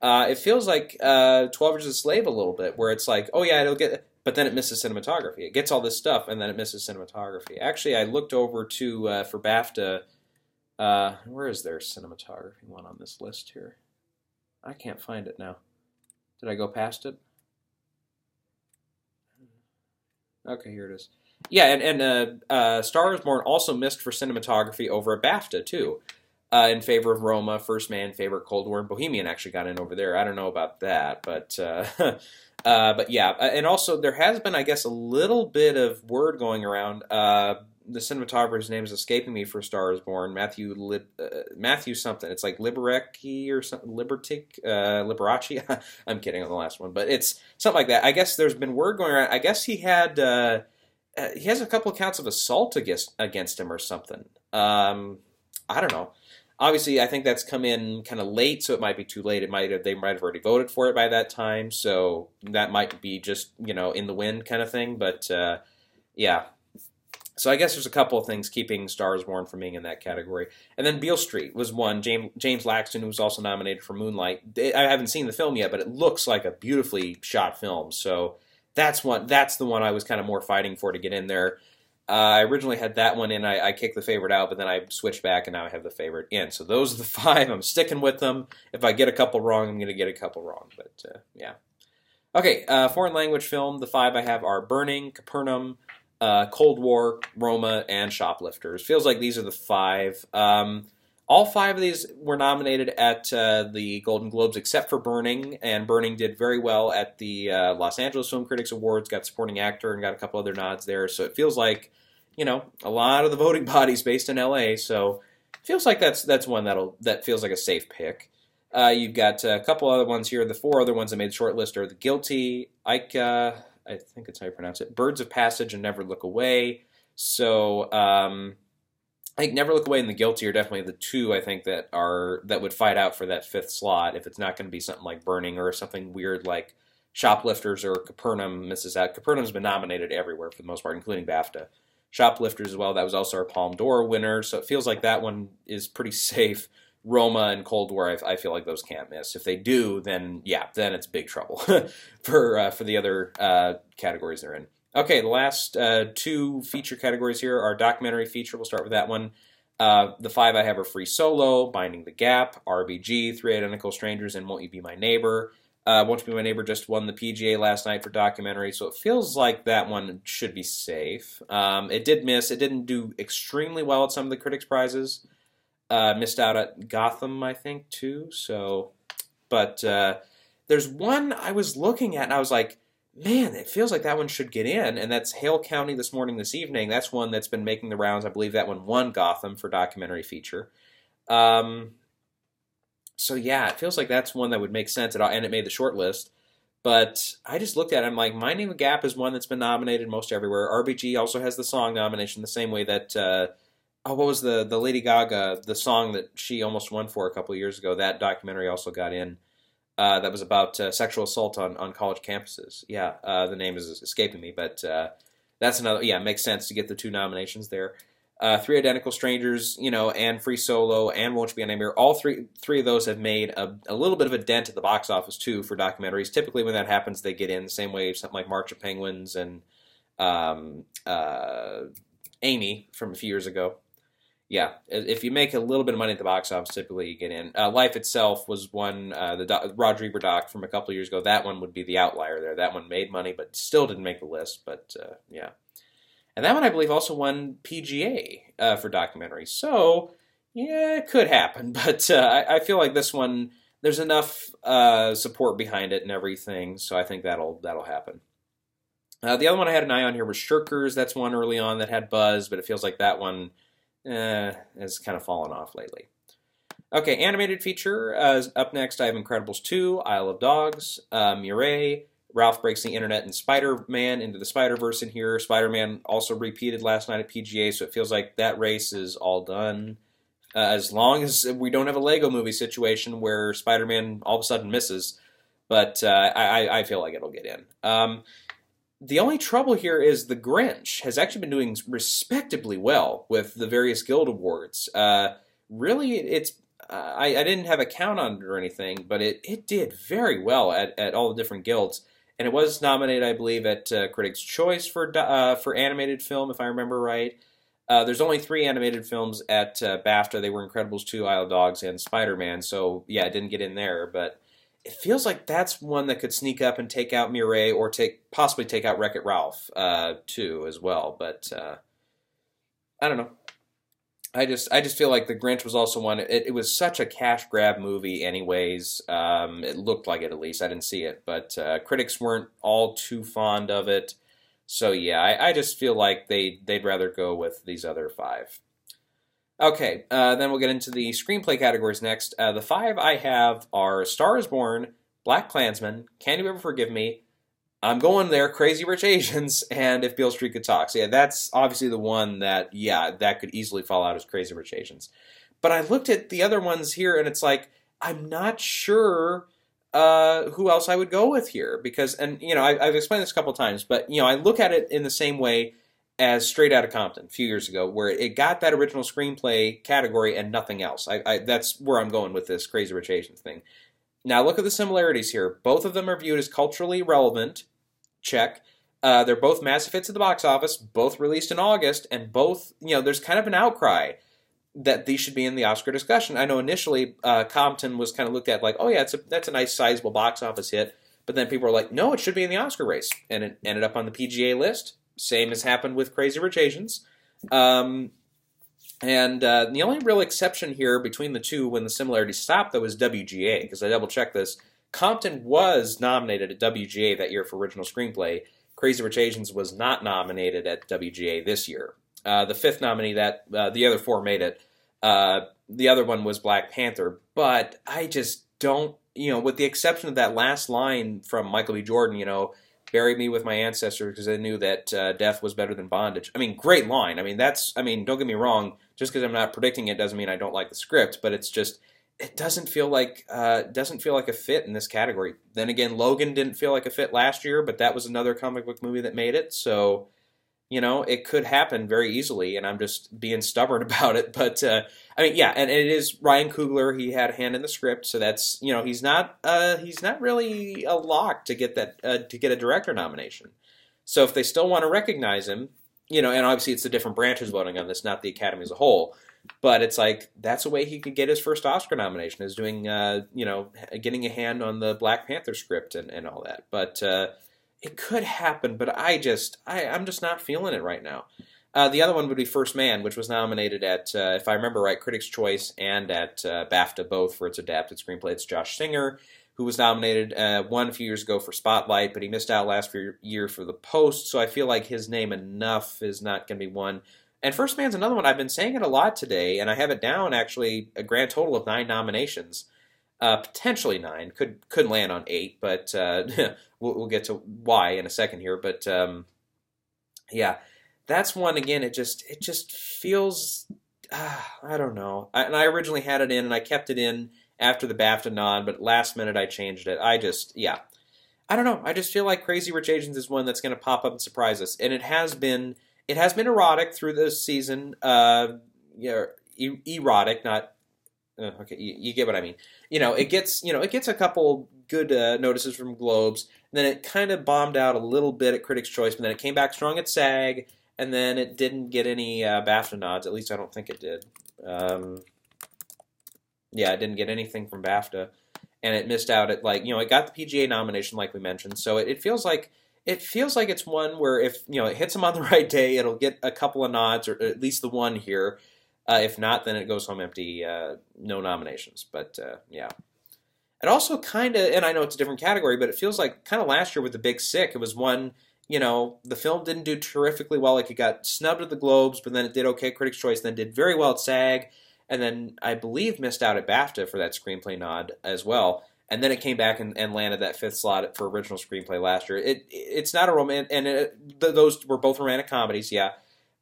It feels like 12 Years a Slave a little bit, where it's like, oh yeah, it'll get, but then it misses cinematography. It gets all this stuff, and then it misses cinematography. Actually, I looked over to for BAFTA. Where is their cinematography one on this list here? I can't find it now. Did I go past it? Okay, here it is. Yeah, and Star is Born also missed for cinematography over a BAFTA, too. In favor of Roma, First Man, Favorite, Cold War, and Bohemian actually got in over there. I don't know about that, but yeah. And also, there has been, I guess, a little bit of word going around. The cinematographer's name is escaping me for Star is Born, Matthew something. It's like Liberecki or something, Liberace. I'm kidding on the last one, but it's something like that. I guess there's been word going around. I guess he has a couple of counts of assault against him or something. I don't know. Obviously, I think that's come in kind of late, so it might be too late. They might have already voted for it by that time, so that might be just in the wind kind of thing. But yeah, so I guess there's a couple of things keeping Star is Born from being in that category. And then Beale Street was one. James Laxton, who was also nominated for Moonlight. I haven't seen the film yet, but it looks like a beautifully shot film. So that's the one I was kind of more fighting for to get in there. I originally had that one in. I kicked The Favorite out, but then I switched back, and now I have The Favorite in. So those are the five. I'm sticking with them. If I get a couple wrong, I'm going to get a couple wrong. But yeah. Okay, foreign language film. The five I have are Burning, Capernaum, Cold War, Roma, and Shoplifters. Feels like these are the five. All five of these were nominated at the Golden Globes, except for Burning, and Burning did very well at the Los Angeles Film Critics Awards, got supporting actor, and got a couple other nods there. So it feels like, a lot of the voting bodies based in LA, so it feels like that's one that feels like a safe pick. You've got a couple other ones here. The four other ones that made the short list are The Guilty, Ika, I think that's how you pronounce it, Birds of Passage, and Never Look Away. So I think Never Look Away and The Guilty are definitely the two I think that would fight out for that fifth slot if it's not going to be something like Burning or something weird like Shoplifters or Capernaum misses out. Capernaum's been nominated everywhere for the most part, including BAFTA. Shoplifters as well, that was also our Palme d'Or winner, so it feels like that one is pretty safe. Roma and Cold War, I feel like those can't miss. If they do, then then it's big trouble for the other categories they're in. Okay, the last two feature categories here are documentary feature. We'll start with that one. The five I have are Free Solo, Binding the Gap, RBG, Three Identical Strangers, and Won't You Be My Neighbor. Won't You Be My Neighbor just won the PGA last night for documentary, so it feels like that one should be safe. It did miss. It didn't do extremely well at some of the critics' prizes. Missed out at Gotham, I think, too. So, but there's one I was looking at, and I was like, man, it feels like that one should get in, and that's Hale County This Morning, This Evening. That's one that's been making the rounds. I believe that one won Gotham for documentary feature. So yeah, it feels like that's one that would make sense, and it made the short list. But I just looked at it, I'm like, My Name of Gap is one that's been nominated most everywhere. RBG also has the song nomination the same way that, what was the Lady Gaga, the song that she almost won for a couple of years ago, that documentary also got in. That was about sexual assault on college campuses. Yeah, the name is escaping me, but that's another. Yeah, it makes sense to get the two nominations there. Three Identical Strangers, and Free Solo, and Won't You Be a Nightmare. All three of those have made a little bit of a dent at the box office too for documentaries. Typically, when that happens, they get in the same way something like March of Penguins and um, uh, Amy from a few years ago. Yeah, if you make a little bit of money at the box office, typically you get in. Life Itself was one, the Roger Ebert doc from a couple of years ago. That one would be the outlier there. That one made money, but still didn't make the list. But yeah, and that one I believe also won PGA for documentary. So yeah, it could happen. But I feel like this one there's enough support behind it and everything. So I think that'll happen. The other one I had an eye on here was Shirkers. That's one early on that had buzz, but it feels like that one has kind of fallen off lately. Okay, animated feature. Up next, I have Incredibles 2, Isle of Dogs, Mireille, Ralph Breaks the Internet, and Spider-Man Into the Spider-Verse in here. Spider-Man also repeated last night at PGA, so it feels like that race is all done. As long as we don't have a Lego movie situation where Spider-Man all of a sudden misses, but I feel like it'll get in. The only trouble here is The Grinch has actually been doing respectably well with the various Guild Awards. Really, it's I didn't have a count on it or anything, but it did very well at all the different guilds, and it was nominated, I believe, at Critics' Choice for animated film, if I remember right. There's only 3 animated films at BAFTA. They were Incredibles 2, Isle of Dogs, and Spider-Man, so yeah, it didn't get in there, but it feels like that's one that could sneak up and take out Mireille or possibly take out Wreck-It Ralph too as well. But I don't know. I just feel like The Grinch was also one. It was such a cash grab movie, anyways. It looked like it, at least. I didn't see it, but critics weren't all too fond of it. So yeah, I just feel like they'd rather go with these other 5. Okay, then we'll get into the screenplay categories next. The 5 I have are Star is Born, Black Klansman, Can You Ever Forgive Me, I'm going there, Crazy Rich Asians, and If Beale Street Could Talk. So yeah, that's obviously the one that, that could easily fall out as Crazy Rich Asians. But I looked at the other ones here, and it's like, I'm not sure who else I would go with here. Because, and, I've explained this a couple times, but, I look at it in the same way as Straight Outta Compton a few years ago, where it got that original screenplay category and nothing else. That's where I'm going with this Crazy Rich Asians thing. Now look at the similarities here. Both of them are viewed as culturally relevant. Check. They're both massive hits at the box office, both released in August, and both, there's kind of an outcry that these should be in the Oscar discussion. I know initially Compton was kind of looked at like, oh yeah, that's a nice sizable box office hit, but then people were like, no, it should be in the Oscar race, and it ended up on the PGA list. Same has happened with Crazy Rich Asians. And the only real exception here between the two when the similarities stopped, though, is WGA, because I double-checked this. Compton was nominated at WGA that year for original screenplay. Crazy Rich Asians was not nominated at WGA this year. The 5th nominee, the other 4 made it. The other one was Black Panther, but I just don't, with the exception of that last line from Michael B. Jordan, bury me with my ancestors because I knew that death was better than bondage. I mean, great line. Don't get me wrong. Just because I'm not predicting it doesn't mean I don't like the script, but it's just, it doesn't feel like a fit in this category. Then again, Logan didn't feel like a fit last year, but that was another comic book movie that made it. So, it could happen very easily, and I'm just being stubborn about it. But and it is Ryan Coogler. He had a hand in the script, so that's he's not really a lock to get that to get a director nomination. So if they still want to recognize him, and obviously it's the different branches voting on this, not the Academy as a whole. But it's like that's a way he could get his first Oscar nomination is doing getting a hand on the Black Panther script and all that. But it could happen, but I'm just not feeling it right now. The other one would be First Man, which was nominated at, if I remember right, Critics' Choice and at BAFTA both for its adapted screenplay. It's Josh Singer, who was nominated, won a few years ago for Spotlight, but he missed out last year for The Post, so I feel like his name enough is not going to be one. And First Man's another one. I've been saying it a lot today, and I have it down, actually, a grand total of 9 nominations. potentially 9. Could land on 8, but we'll get to why in a second here. But yeah, that's one again. It just feels I don't know. And I originally had it in, and I kept it in after the BAFTA nod, but last minute I changed it. Yeah. I don't know. I just feel like Crazy Rich Asians is one that's going to pop up and surprise us, and it has been. It has been erotic through this season. Yeah, erotic, not okay. You get what I mean. It gets a couple good notices from Globes, and then it kind of bombed out a little bit at Critics' Choice, but then it came back strong at SAG, and then it didn't get any BAFTA nods. At least I don't think it did. Yeah, it didn't get anything from BAFTA, and it missed out at it got the PGA nomination like we mentioned. So it feels like it's one where if it hits them on the right day, it'll get a couple of nods or at least the one here. If not, then it goes home empty, no nominations. But yeah, it also kind of, and I know it's a different category, but it feels like kind of last year with The Big Sick, it was one. The film didn't do terrifically well. Like it got snubbed at the Globes, but then it did okay at Critics' Choice, then did very well at SAG, and then I believe missed out at BAFTA for that screenplay nod as well. And then it came back and landed that 5th slot for original screenplay last year. It's not a romantic, and those were both romantic comedies, yeah.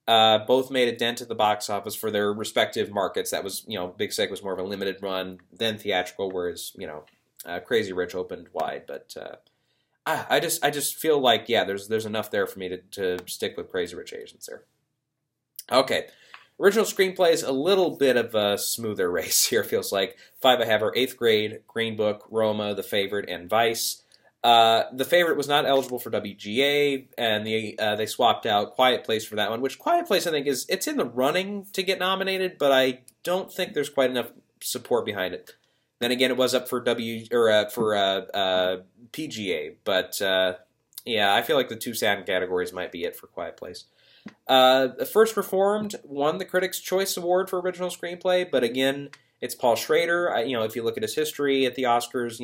Both made a dent at the box office for their respective markets. That was, Big Sick was more of a limited run than theatrical, whereas, Crazy Rich opened wide. But I just feel like, yeah, there's enough there for me to stick with Crazy Rich Asians there. Okay. Original screenplay is a little bit of a smoother race here, feels like. 5 I have are 8th Grade, Green Book, Roma, The Favorite, and Vice. The Favorite was not eligible for WGA, and they swapped out Quiet Place for that one, which Quiet Place I think it's in the running to get nominated, but I don't think there's quite enough support behind it. Then again, it was up for PGA, but yeah, I feel like the 2 Saturn categories might be it for Quiet Place. First Reformed won the Critics' Choice Award for Original Screenplay, but again, it's Paul Schrader. If you look at his history at the Oscars,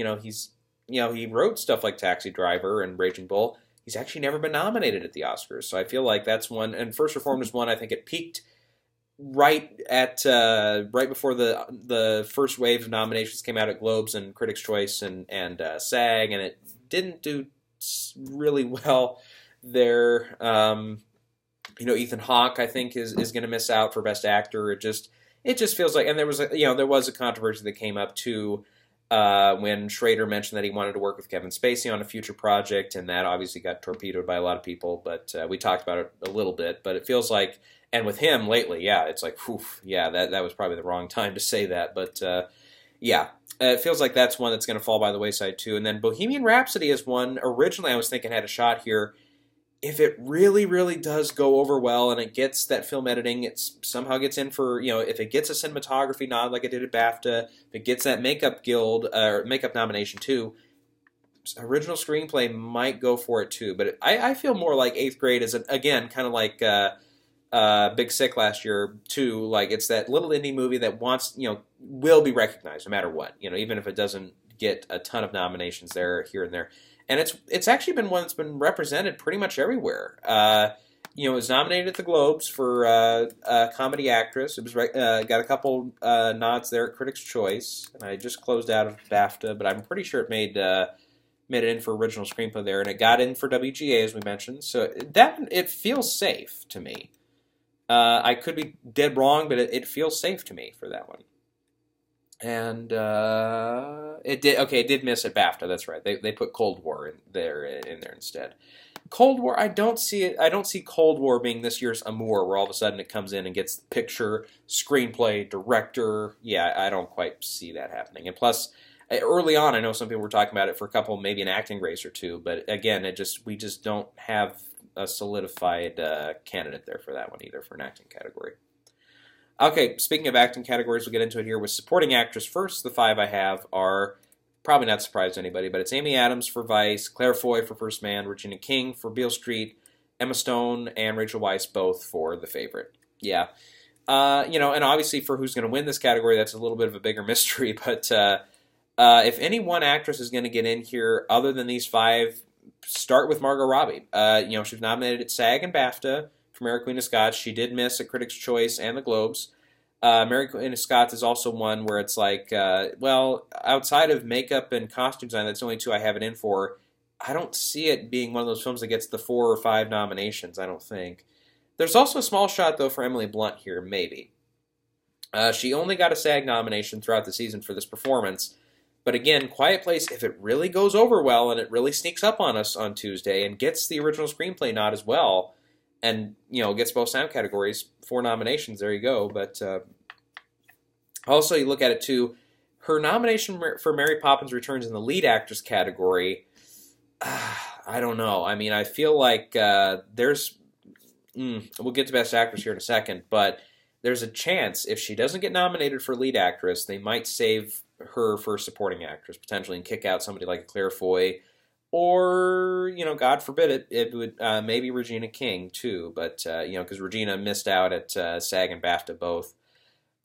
he wrote stuff like Taxi Driver and Raging Bull. He's actually never been nominated at the Oscars, so I feel like that's one. And First Reformed is one. I think it peaked right before the first wave of nominations came out at Globes and Critics' Choice and SAG, and it didn't do really well there. Ethan Hawke, I think, is going to miss out for Best Actor. It just feels like, and there was a controversy that came up too when Schrader mentioned that he wanted to work with Kevin Spacey on a future project, and that obviously got torpedoed by a lot of people. But we talked about it a little bit. But it feels like, and with him lately, yeah, it's like, whew, yeah, that was probably the wrong time to say that. But yeah, it feels like that's one that's going to fall by the wayside too. And then Bohemian Rhapsody is one. Originally, I was thinking had a shot here. If it really, really does go over well and it gets that film editing, it somehow gets in for, if it gets a cinematography nod like it did at BAFTA, if it gets that makeup guild, or makeup nomination too, original screenplay might go for it too. But I feel more like 8th Grade is, again, kind of like Big Sick last year too. Like it's that little indie movie that wants, will be recognized no matter what, even if it doesn't get a ton of nominations there, here and there. And it's actually been one that's been represented pretty much everywhere. It was nominated at the Globes for comedy actress. It was got a couple nods there at Critics' Choice, and I just closed out of BAFTA, but I'm pretty sure it made it in for original screenplay there, and it got in for WGA as we mentioned. So it feels safe to me. I could be dead wrong, but it feels safe to me for that one. And it did miss at BAFTA. That's right. They put Cold War in there instead. Cold War, I don't see it. I don't see Cold War being this year's Amour, where all of a sudden it comes in and gets picture, screenplay, director. Yeah, I don't quite see that happening. And plus, early on, I know some people were talking about it for a couple, maybe an acting race or two. But again, we just don't have a solidified candidate there for that one either for an acting category. Okay, speaking of acting categories, we'll get into it here with supporting actress first. The 5 I have are probably not surprised to anybody, but it's Amy Adams for Vice, Claire Foy for First Man, Regina King for Beale Street, Emma Stone and Rachel Weisz both for The Favorite. Yeah. And obviously for who's going to win this category, that's a little bit of a bigger mystery, but if any one actress is going to get in here other than these 5, start with Margot Robbie. She was nominated at SAG and BAFTA for Mary Queen of Scots. She did miss at Critics' Choice and the Globes. Mary Queen of Scots is also one where it's like, well, outside of makeup and costume design, that's the only two I have it in for. I don't see it being one of those films that gets the 4 or 5 nominations, I don't think. There's also a small shot, though, for Emily Blunt here, maybe. She only got a SAG nomination throughout the season for this performance. But again, Quiet Place, if it really goes over well and it really sneaks up on us on Tuesday and gets the original screenplay nod as well, and, gets both sound categories, 4 nominations, there you go. But also, you look at it, too, her nomination for Mary Poppins Returns in the lead actress category, I don't know. I mean, I feel like there's... we'll get to Best Actress here in a second, but there's a chance if she doesn't get nominated for lead actress, they might save her for supporting actress, potentially, and kick out somebody like Claire Foy, or, God forbid it would maybe Regina King, too, but, because Regina missed out at SAG and BAFTA both.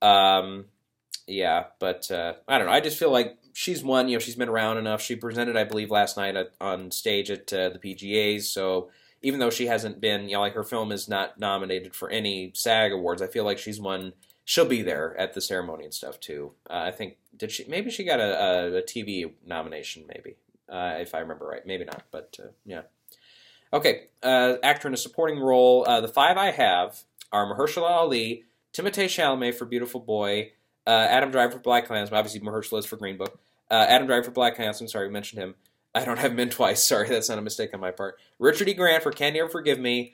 Yeah, but I don't know. I just feel like she's one, she's been around enough. She presented, I believe, last night on stage at the PGAs, so even though she hasn't been, like her film is not nominated for any SAG awards, I feel like she's one, she'll be there at the ceremony and stuff, too. I think, maybe she got a TV nomination, maybe, if I remember right. Maybe not, but yeah. Okay, actor in a supporting role. The 5 I have are Mahershala Ali, Timothée Chalamet for Beautiful Boy, Adam Driver for Black Klansman, obviously Mahershala is for Green Book, Adam Driver for Black Klansman, sorry, we mentioned him. I don't have him in twice, sorry, that's not a mistake on my part. Richard E. Grant for Can You Ever Forgive Me?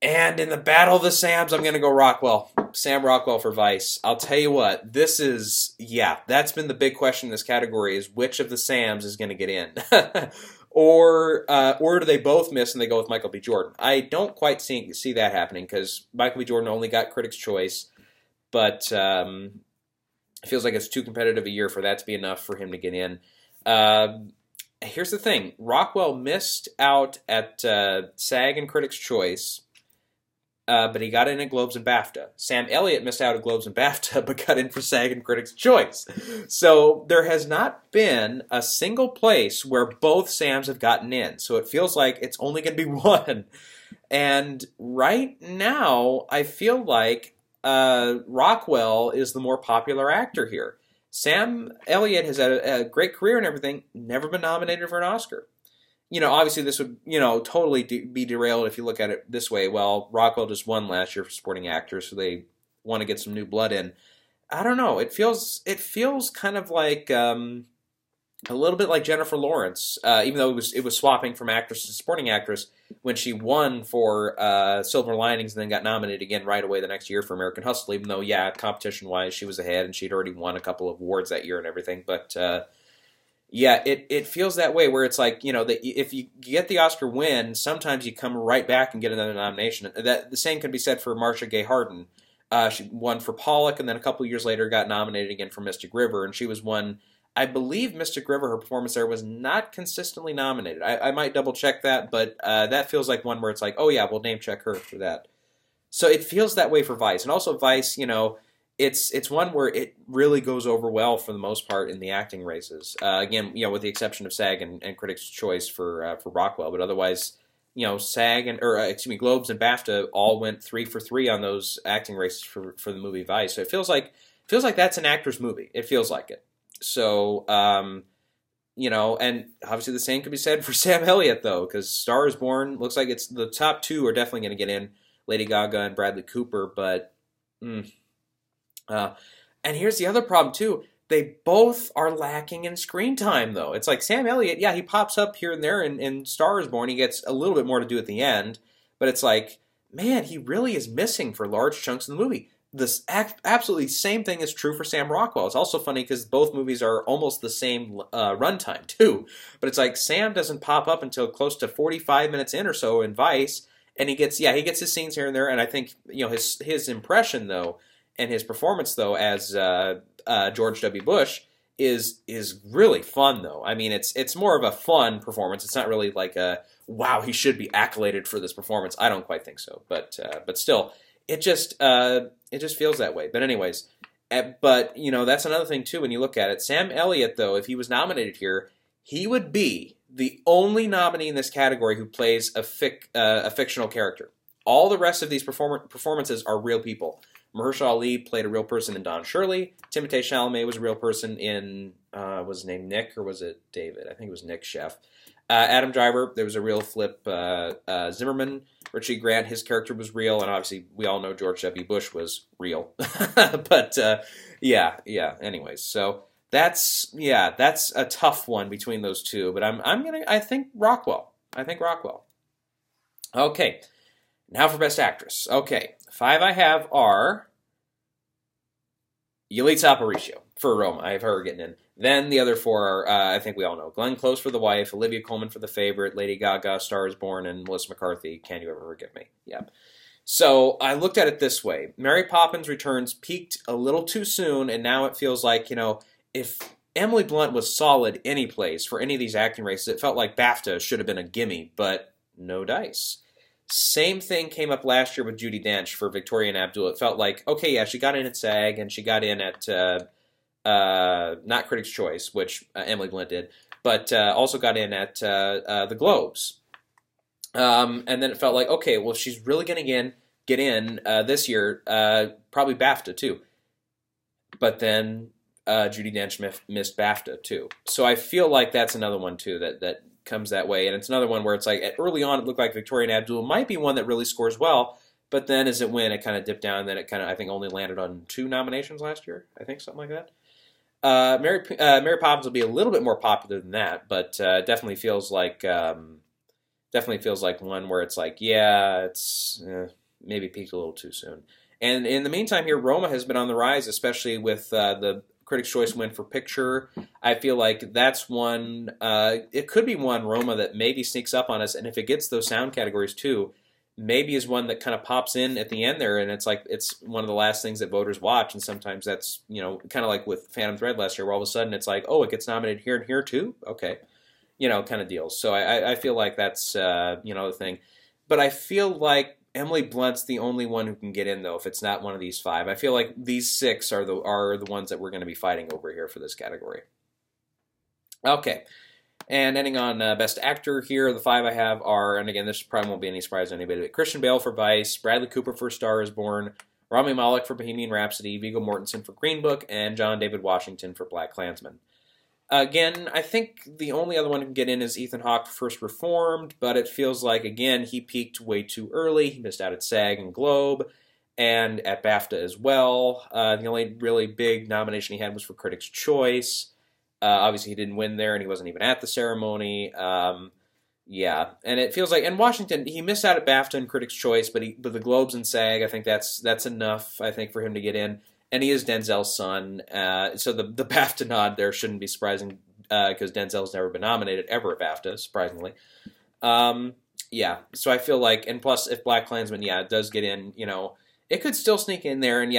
And in the Battle of the Sams, I'm going to go Rockwell. Sam Rockwell for Vice. I'll tell you what, this is, that's been the big question in this category, is which of the Sams is going to get in? Or do they both miss and they go with Michael B. Jordan? I don't quite see that happening, because Michael B. Jordan only got Critics' Choice, but it feels like it's too competitive a year for that to be enough for him to get in. Here's the thing. Rockwell missed out at SAG and Critics' Choice, but he got in at Globes and BAFTA. Sam Elliott missed out at Globes and BAFTA, but got in for SAG and Critics' Choice. So there has not been a single place where both Sams have gotten in. So it feels like it's only going to be one. And right now, I feel like Rockwell is the more popular actor here. Sam Elliott has had a great career and everything, never been nominated for an Oscar. Obviously this would, totally be derailed if you look at it this way. Well, Rockwell just won last year for supporting actor, so they want to get some new blood in. I don't know. It feels kind of like a little bit like Jennifer Lawrence, even though it was swapping from actress to supporting actress when she won for Silver Linings and then got nominated again right away the next year for American Hustle, even though, competition-wise, she was ahead and she'd already won a couple of awards that year and everything. But, it feels that way where it's like, that if you get the Oscar win, sometimes you come right back and get another nomination. The same can be said for Marcia Gay Harden. She won for Pollock and then a couple years later got nominated again for Mystic River, and she was one... I believe Mystic River, her performance there, was not consistently nominated. I might double-check that, but that feels like one where it's like, oh yeah, we'll name-check her for that. So it feels that way for Vice. And also Vice, it's one where it really goes over well for the most part in the acting races. Again, with the exception of SAG and Critics' Choice for Rockwell. But otherwise, SAG Globes and BAFTA all went 3 for 3 on those acting races for the movie Vice. So it feels like that's an actor's movie. It feels like it. So, and obviously the same could be said for Sam Elliott, though, because Star is Born looks like it's the top 2 are definitely going to get in, Lady Gaga and Bradley Cooper, but, and here's the other problem, too. They both are lacking in screen time, though. It's like Sam Elliott, he pops up here and there in Star is Born. He gets a little bit more to do at the end, but it's like, man, he really is missing for large chunks of the movie. This absolutely same thing is true for Sam Rockwell. It's also funny because both movies are almost the same runtime, too. But it's like Sam doesn't pop up until close to 45 minutes in or so in Vice, and he gets his scenes here and there, and I think, his impression, though, and his performance, though, as George W. Bush is really fun, though. I mean, it's more of a fun performance. It's not really like a, wow, he should be accoladed for this performance. I don't quite think so, but still, it just feels that way. But anyways, but, that's another thing, too, when you look at it. Sam Elliott, though, if he was nominated here, he would be the only nominee in this category who plays a fictional character. All the rest of these performances are real people. Mahershala Ali played a real person in Don Shirley. Timothée Chalamet was a real person in, was his name Nick or was it David? I think it was Nick Chef. Adam Driver, there was a real Flip Zimmerman. Richie Grant, his character was real, and obviously we all know George W. Bush was real. But yeah. Anyways, so that's a tough one between those two. But I think Rockwell. Okay, now for Best Actress. Okay, 5 I have are Yalitza Aparicio for Roma. I have her getting in. Then the other 4 are, I think we all know. Glenn Close for The Wife, Olivia Colman for The Favorite, Lady Gaga, Star is Born, and Melissa McCarthy, Can You Ever Forgive Me? Yep. So I looked at it this way. Mary Poppins Returns peaked a little too soon, and now it feels like, if Emily Blunt was solid any place for any of these acting races, it felt like BAFTA should have been a gimme, but no dice. Same thing came up last year with Judi Dench for Victoria and Abdul. It felt like, okay, yeah, she got in at SAG, and she got in at... not Critics' Choice, which Emily Blunt did, but also got in at the Globes. And then it felt like, okay, well, she's really going to get in this year, probably BAFTA too. But then Judi Dench missed BAFTA too. So I feel like that's another one too that comes that way. And it's another one where it's like, early on it looked like Victoria and Abdul might be one that really scores well, but then as it went, it kind of dipped down, and then it kind of, I think, only landed on 2 nominations last year. I think, something like that. Mary Poppins will be a little bit more popular than that, but definitely feels like one where it's like, yeah, it's maybe peaked a little too soon. And in the meantime here, Roma has been on the rise, especially with the Critics' Choice win for Picture. I feel like that's one, it could be one, Roma, that maybe sneaks up on us, and if it gets those sound categories too, maybe is one that kind of pops in at the end there, and it's like it's one of the last things that voters watch, and sometimes that's, kind of like with Phantom Thread last year, where all of a sudden it's like, oh, it gets nominated here and here too? Okay. Kind of deals. So I feel like that's, the thing. But I feel like Emily Blunt's the only one who can get in, though, if it's not one of these 5. I feel like these 6 are the ones that we're going to be fighting over here for this category. Okay. And ending on Best Actor here, the 5 I have are, and again, this probably won't be any surprise to anybody, but Christian Bale for Vice, Bradley Cooper for Star is Born, Rami Malek for Bohemian Rhapsody, Viggo Mortensen for Green Book, and John David Washington for BlacKkKlansman. Again, I think the only other one who can get in is Ethan Hawke for First Reformed, but it feels like, again, he peaked way too early. He missed out at SAG and Globe, and at BAFTA as well. The only really big nomination he had was for Critics' Choice. Obviously, he didn't win there, and he wasn't even at the ceremony. Yeah, and it feels like, and Washington, he missed out at BAFTA and Critics' Choice, but the Globes and SAG, I think that's enough, I think, for him to get in. And he is Denzel's son, so the BAFTA nod there shouldn't be surprising, because Denzel's never been nominated ever at BAFTA, surprisingly. Yeah, so I feel like, and plus, if BlacKkKlansman, it does get in, it could still sneak in there and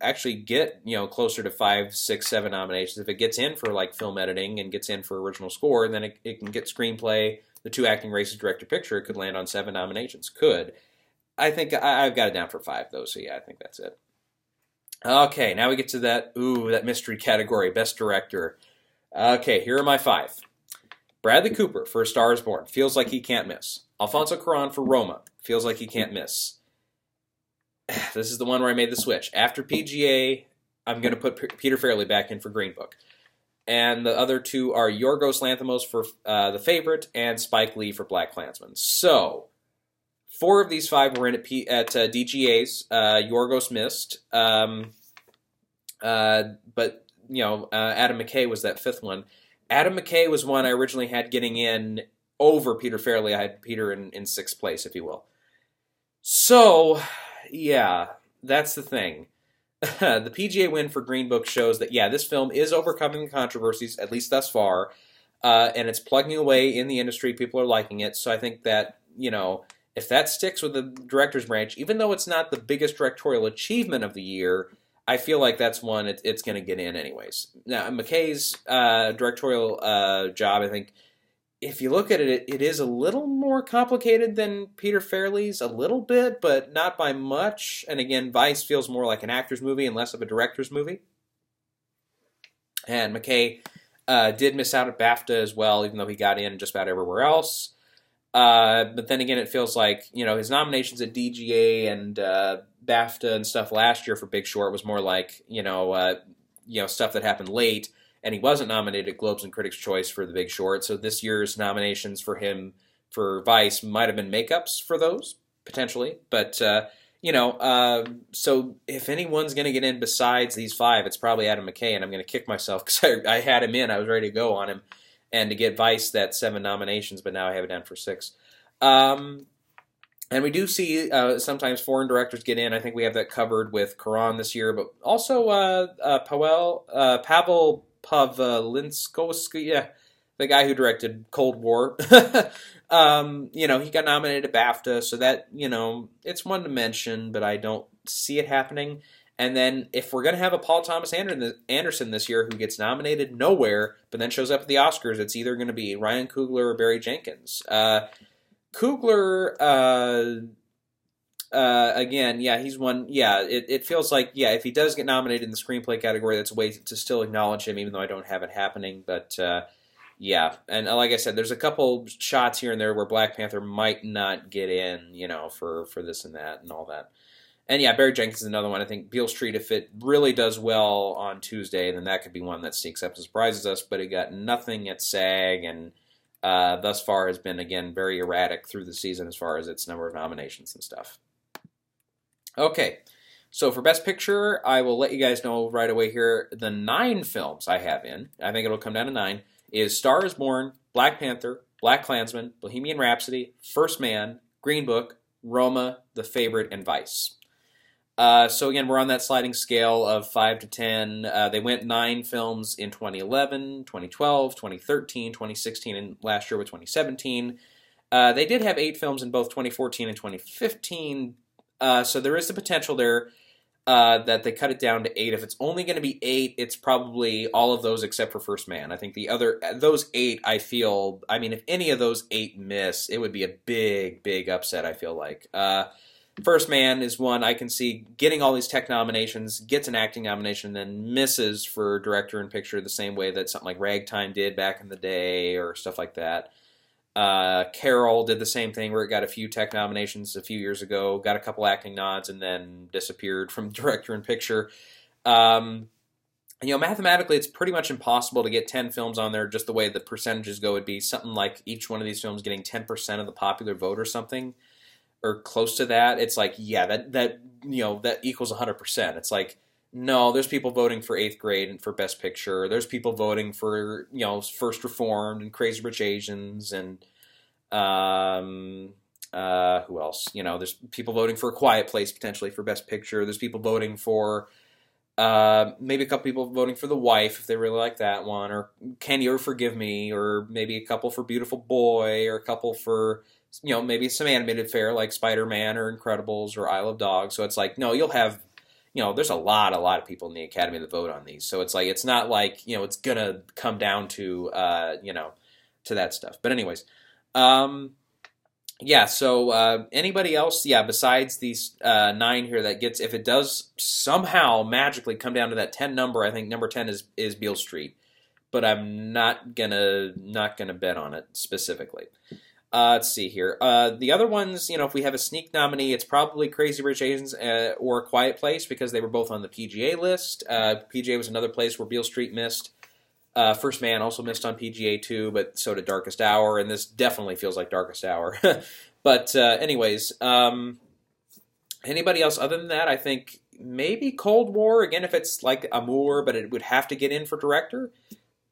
actually get, closer to 5, 6, 7 nominations. If it gets in for like film editing and gets in for original score, then it can get screenplay, the 2 acting races, director, picture. It could land on 7 nominations. Could. I think I've got it down for 5 though. So yeah, I think that's it. Okay, now we get to that mystery category, Best Director. Okay, here are my 5. Bradley Cooper for A Star is Born. Feels like he can't miss. Alfonso Cuarón for Roma. Feels like he can't miss. This is the one where I made the switch. After PGA, I'm going to put Peter Farrelly back in for Green Book. And the other 2 are Yorgos Lanthimos for The Favorite and Spike Lee for BlacKkKlansman. So, 4 of these 5 were in at DGAs. Yorgos missed. But, Adam McKay was that 5th one. Adam McKay was one I originally had getting in over Peter Farrelly. I had Peter in 6th place, if you will. So, yeah, that's the thing. The PGA win for Green Book shows that, this film is overcoming the controversies, at least thus far, and it's plugging away in the industry. People are liking it, so I think that, if that sticks with the director's branch, even though it's not the biggest directorial achievement of the year, I feel like that's one it's going to get in anyways. Now, McKay's directorial job, I think, if you look at it, it is a little more complicated than Peter Farrelly's, a little bit, but not by much. And again, Vice feels more like an actor's movie and less of a director's movie. And McKay did miss out at BAFTA as well, even though he got in just about everywhere else. But then again, it feels like, his nominations at DGA and BAFTA and stuff last year for Big Short was more like, stuff that happened late, and he wasn't nominated at Globes and Critics' Choice for The Big Short. So this year's nominations for him for Vice might have been makeups for those, potentially. But, so if anyone's going to get in besides these five, it's probably Adam McKay, and I'm going to kick myself because I had him in. I was ready to go on him. And to get Vice that 7 nominations, but now I have it down for 6. And we do see sometimes foreign directors get in. I think we have that covered with Karan this year, but also Pavel Pavlinskowski, the guy who directed Cold War. He got nominated at BAFTA, so that, it's one to mention, but I don't see it happening. And then if we're going to have a Paul Thomas Anderson this year who gets nominated nowhere, but then shows up at the Oscars, it's either going to be Ryan Coogler or Barry Jenkins. Coogler, again, he's one. Yeah, it feels like, if he does get nominated in the screenplay category, that's a way to still acknowledge him, even though I don't have it happening. But, and like I said, there's a couple shots here and there where Black Panther might not get in, for this and that and all that. And Barry Jenkins is another one. I think Beale Street, if it really does well on Tuesday, then that could be one that sneaks up and surprises us. But it got nothing at SAG, and thus far has been, again, very erratic through the season as far as its number of nominations and stuff. Okay, so for Best Picture, I will let you guys know right away here. The 9 films I have in, I think it'll come down to 9, is Star is Born, Black Panther, BlacKkKlansman, Bohemian Rhapsody, First Man, Green Book, Roma, The Favorite, and Vice. So again, we're on that sliding scale of 5 to 10. They went 9 films in 2011, 2012, 2013, 2016, and last year with 2017. They did have 8 films in both 2014 and 2015. So there is the potential there that they cut it down to 8. If it's only going to be 8, it's probably all of those except for First Man. I think those 8, I feel, if any of those 8 miss, it would be a big, big upset, I feel like. First Man is one I can see getting all these tech nominations, gets an acting nomination, then misses for director and picture the same way that something like Ragtime did back in the day or stuff like that. Carol did the same thing where it got a few tech nominations a few years ago, got a couple acting nods, and then disappeared from director and picture. Mathematically, it's pretty much impossible to get 10 films on there just the way the percentages go. It'd be something like each one of these films getting 10% of the popular vote or something, or close to that. It's like, that equals 100%. It's like, no, there's people voting for 8th Grade and for Best Picture. There's people voting for, First Reformed and Crazy Rich Asians and who else? There's people voting for A Quiet Place potentially for Best Picture. There's people voting for maybe a couple people voting for The Wife if they really like that one, or Can You Ever Forgive Me, or maybe a couple for Beautiful Boy, or a couple for maybe some animated fare like Spider-Man or Incredibles or Isle of Dogs. So it's like, no, you'll have, there's a lot of people in the Academy that vote on these. So it's like, it's not like, it's going to come down to, to that stuff. But anyways, so anybody else, besides these 9 here that gets, if it does somehow magically come down to that 10 number, I think number 10 is Beale Street. But I'm not gonna bet on it specifically. Let's see here. The other ones, if we have a sneak nominee, it's probably Crazy Rich Asians or A Quiet Place because they were both on the PGA list. PGA was another place where Beale Street missed. First Man also missed on PGA too, but so did Darkest Hour, and this definitely feels like Darkest Hour. But anyways, anybody else other than that, I think maybe Cold War, again, if it's like Amour, but it would have to get in for director.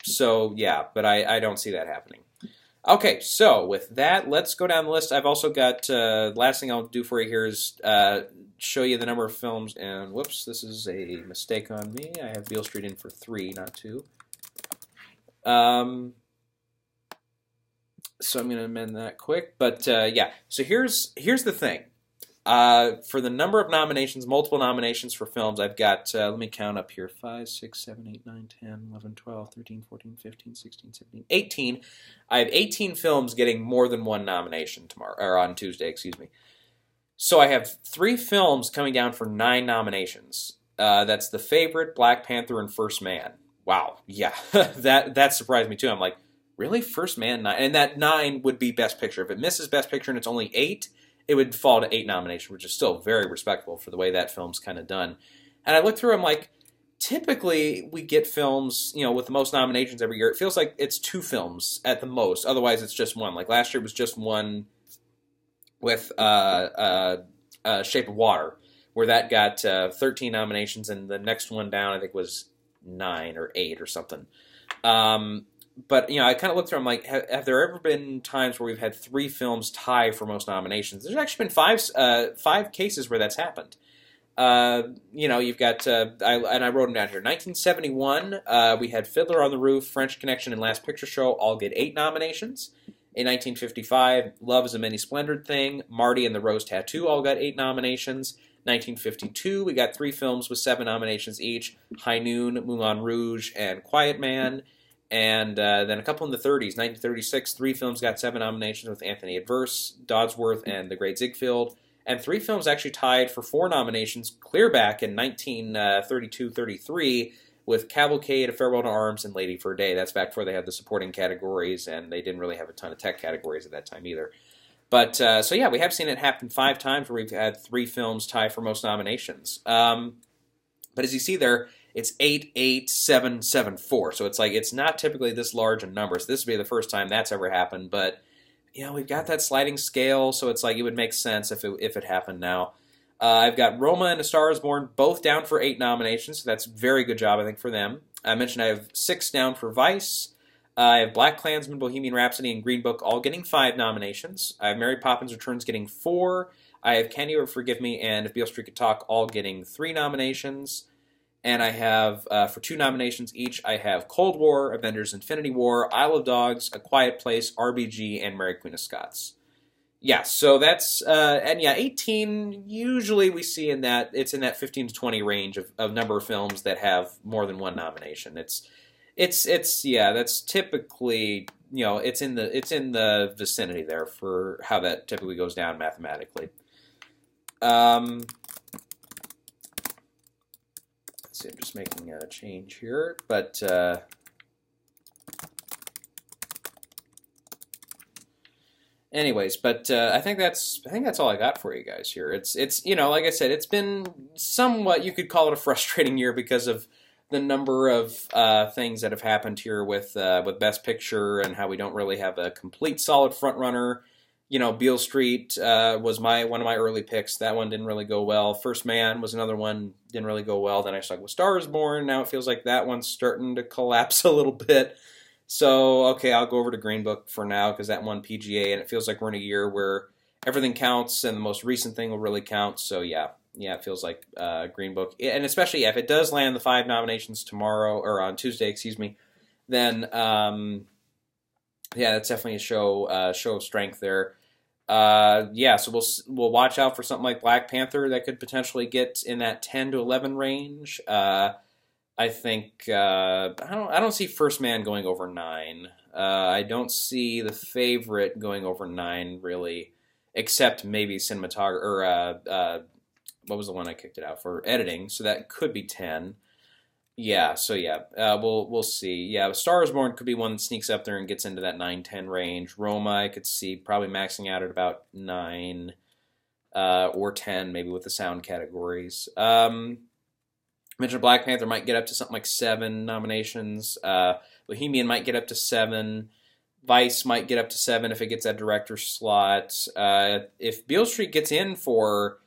So, but I don't see that happening. Okay, so with that, let's go down the list. I've also got, last thing I'll do for you here is show you the number of films, and whoops, this is a mistake on me. I have Beale Street in for 3, not 2. So I'm going to amend that quick, but so here's the thing. For the number of nominations, multiple nominations for films, I've got, let me count up here, 5, 6, 7, 8, 9, 10, 11, 12, 13, 14, 15, 16, 17, 18. I have 18 films getting more than one nomination on Tuesday, excuse me. So I have 3 films coming down for 9 nominations. That's The Favorite, Black Panther, and First Man. Wow, yeah, that surprised me too. I'm like, really, First Man 9, and that 9 would be Best Picture. If it misses Best Picture and it's only 8, it would fall to 8 nominations, which is still very respectable for the way that film's kind of done. And I looked through, I'm like, typically we get films, with the most nominations every year. It feels like it's 2 films at the most. Otherwise, it's just 1. Like last year, it was just 1 with Shape of Water, where that got 13 nominations, and the next one down, I think, was 9 or 8 or something. But, I kind of looked through, I'm like, have there ever been times where we've had 3 films tie for most nominations? There's actually been 5 cases where that's happened. You've got, I wrote them down here. 1971, we had Fiddler on the Roof, French Connection, and Last Picture Show all get 8 nominations. In 1955, Love is a Many Splendored Thing, Marty and the Rose Tattoo all got 8 nominations. 1952, we got 3 films with 7 nominations each, High Noon, Moulin Rouge, and Quiet Man. And then a couple in the 30s. 1936, 3 films got 7 nominations with Anthony Adverse, Dodsworth, and The Great Ziegfeld. And 3 films actually tied for 4 nominations clear back in 1932-33 with Cavalcade, A Farewell to Arms, and Lady for a Day. That's back before they had the supporting categories, and they didn't really have a ton of tech categories at that time either. But, we have seen it happen 5 times where we've had 3 films tie for most nominations. But as you see there, it's 8, 8, 7, 7, 4. So it's like, it's not typically this large in numbers. This would be the first time that's ever happened, but, we've got that sliding scale, so it's like, it would make sense if it happened now. I've got Roma and A Star is Born both down for 8 nominations, so that's a very good job, I think, for them. I mentioned I have 6 down for Vice. I have Black Klansman, Bohemian Rhapsody, and Green Book all getting 5 nominations. I have Mary Poppins Returns getting 4. I have Can You Ever Forgive Me and If Beale Street Could Talk all getting 3 nominations. And I have, for 2 nominations each, I have Cold War, Avengers Infinity War, Isle of Dogs, A Quiet Place, RBG, and Mary Queen of Scots. Yeah, so that's, 18, usually we see it's in that 15 to 20 range of number of films that have more than 1 nomination. That's typically, it's in the vicinity there for how that typically goes down mathematically. Let's see, I'm just making a change here, but anyways, I think that's all I got for you guys here. It's like I said, it's been somewhat, you could call it a frustrating year because of the number of things that have happened here with Best Picture and how we don't really have a complete solid front runner. Beale Street was one of my early picks. That one didn't really go well. First Man was another one, didn't really go well. Then I stuck with Star is Born. Now it feels like that one's starting to collapse a little bit. So, okay, I'll go over to Green Book for now because that won PGA, and it feels like we're in a year where everything counts and the most recent thing will really count. So, yeah, it feels like Green Book. And especially if it does land the 5 nominations tomorrow, or on Tuesday, then, that's definitely a show of strength there. So we'll watch out for something like Black Panther that could potentially get in that 10 to 11 range. I think I don't see First Man going over 9. I don't see The Favorite going over 9 really, except maybe cinematography or what was the one I kicked it out for? Editing. So that could be 10. Yeah, we'll see. Yeah, Star is Born could be one that sneaks up there and gets into that 9-10 range. Roma, I could see probably maxing out at about 9 or 10, maybe with the sound categories. Mentioned Black Panther might get up to something like 7 nominations. Bohemian might get up to 7. Vice might get up to 7 if it gets that director slot. If Beale Street gets in for...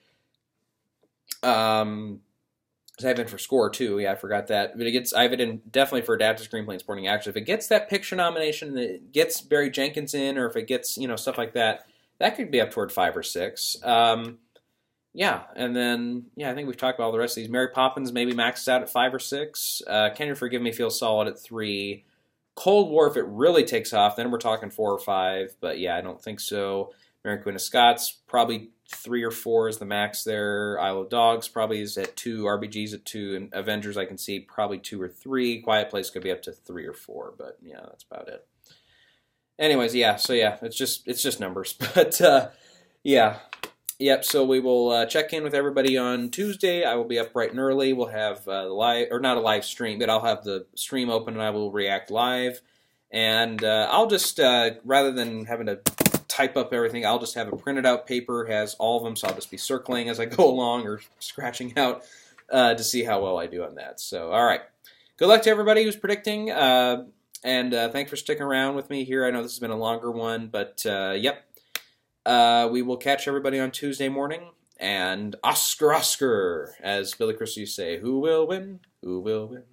I have it for score too. Yeah, I forgot that. But I have it in definitely for adapted screenplay and supporting action. If it gets that picture nomination, and it gets Barry Jenkins in, or if it gets stuff like that, that could be up toward 5 or 6. And then I think we've talked about all the rest of these. Mary Poppins maybe maxes out at 5 or 6. Can You Forgive Me feels solid at 3. Cold War, if it really takes off, then we're talking 4 or 5. But yeah, I don't think so. Mary Queen of Scots probably 3 or 4 is the max there. Isle of Dogs probably is at 2. RBG's at 2. And Avengers I can see probably 2 or 3. Quiet Place could be up to 3 or 4. But yeah, that's about it. Anyways, it's just numbers. But Yep, so we will check in with everybody on Tuesday. I will be up bright and early. We'll have not a live stream, but I'll have the stream open and I will react live. And I'll just, rather than having to type up everything, I'll just have a printed out paper, has all of them, so I'll just be circling as I go along or scratching out to see how well I do on that. So, all right. Good luck to everybody who's predicting, and thanks for sticking around with me here. I know this has been a longer one, but yep. We will catch everybody on Tuesday morning, and Oscar, Oscar, as Billy Crystal used to say, who will win? Who will win?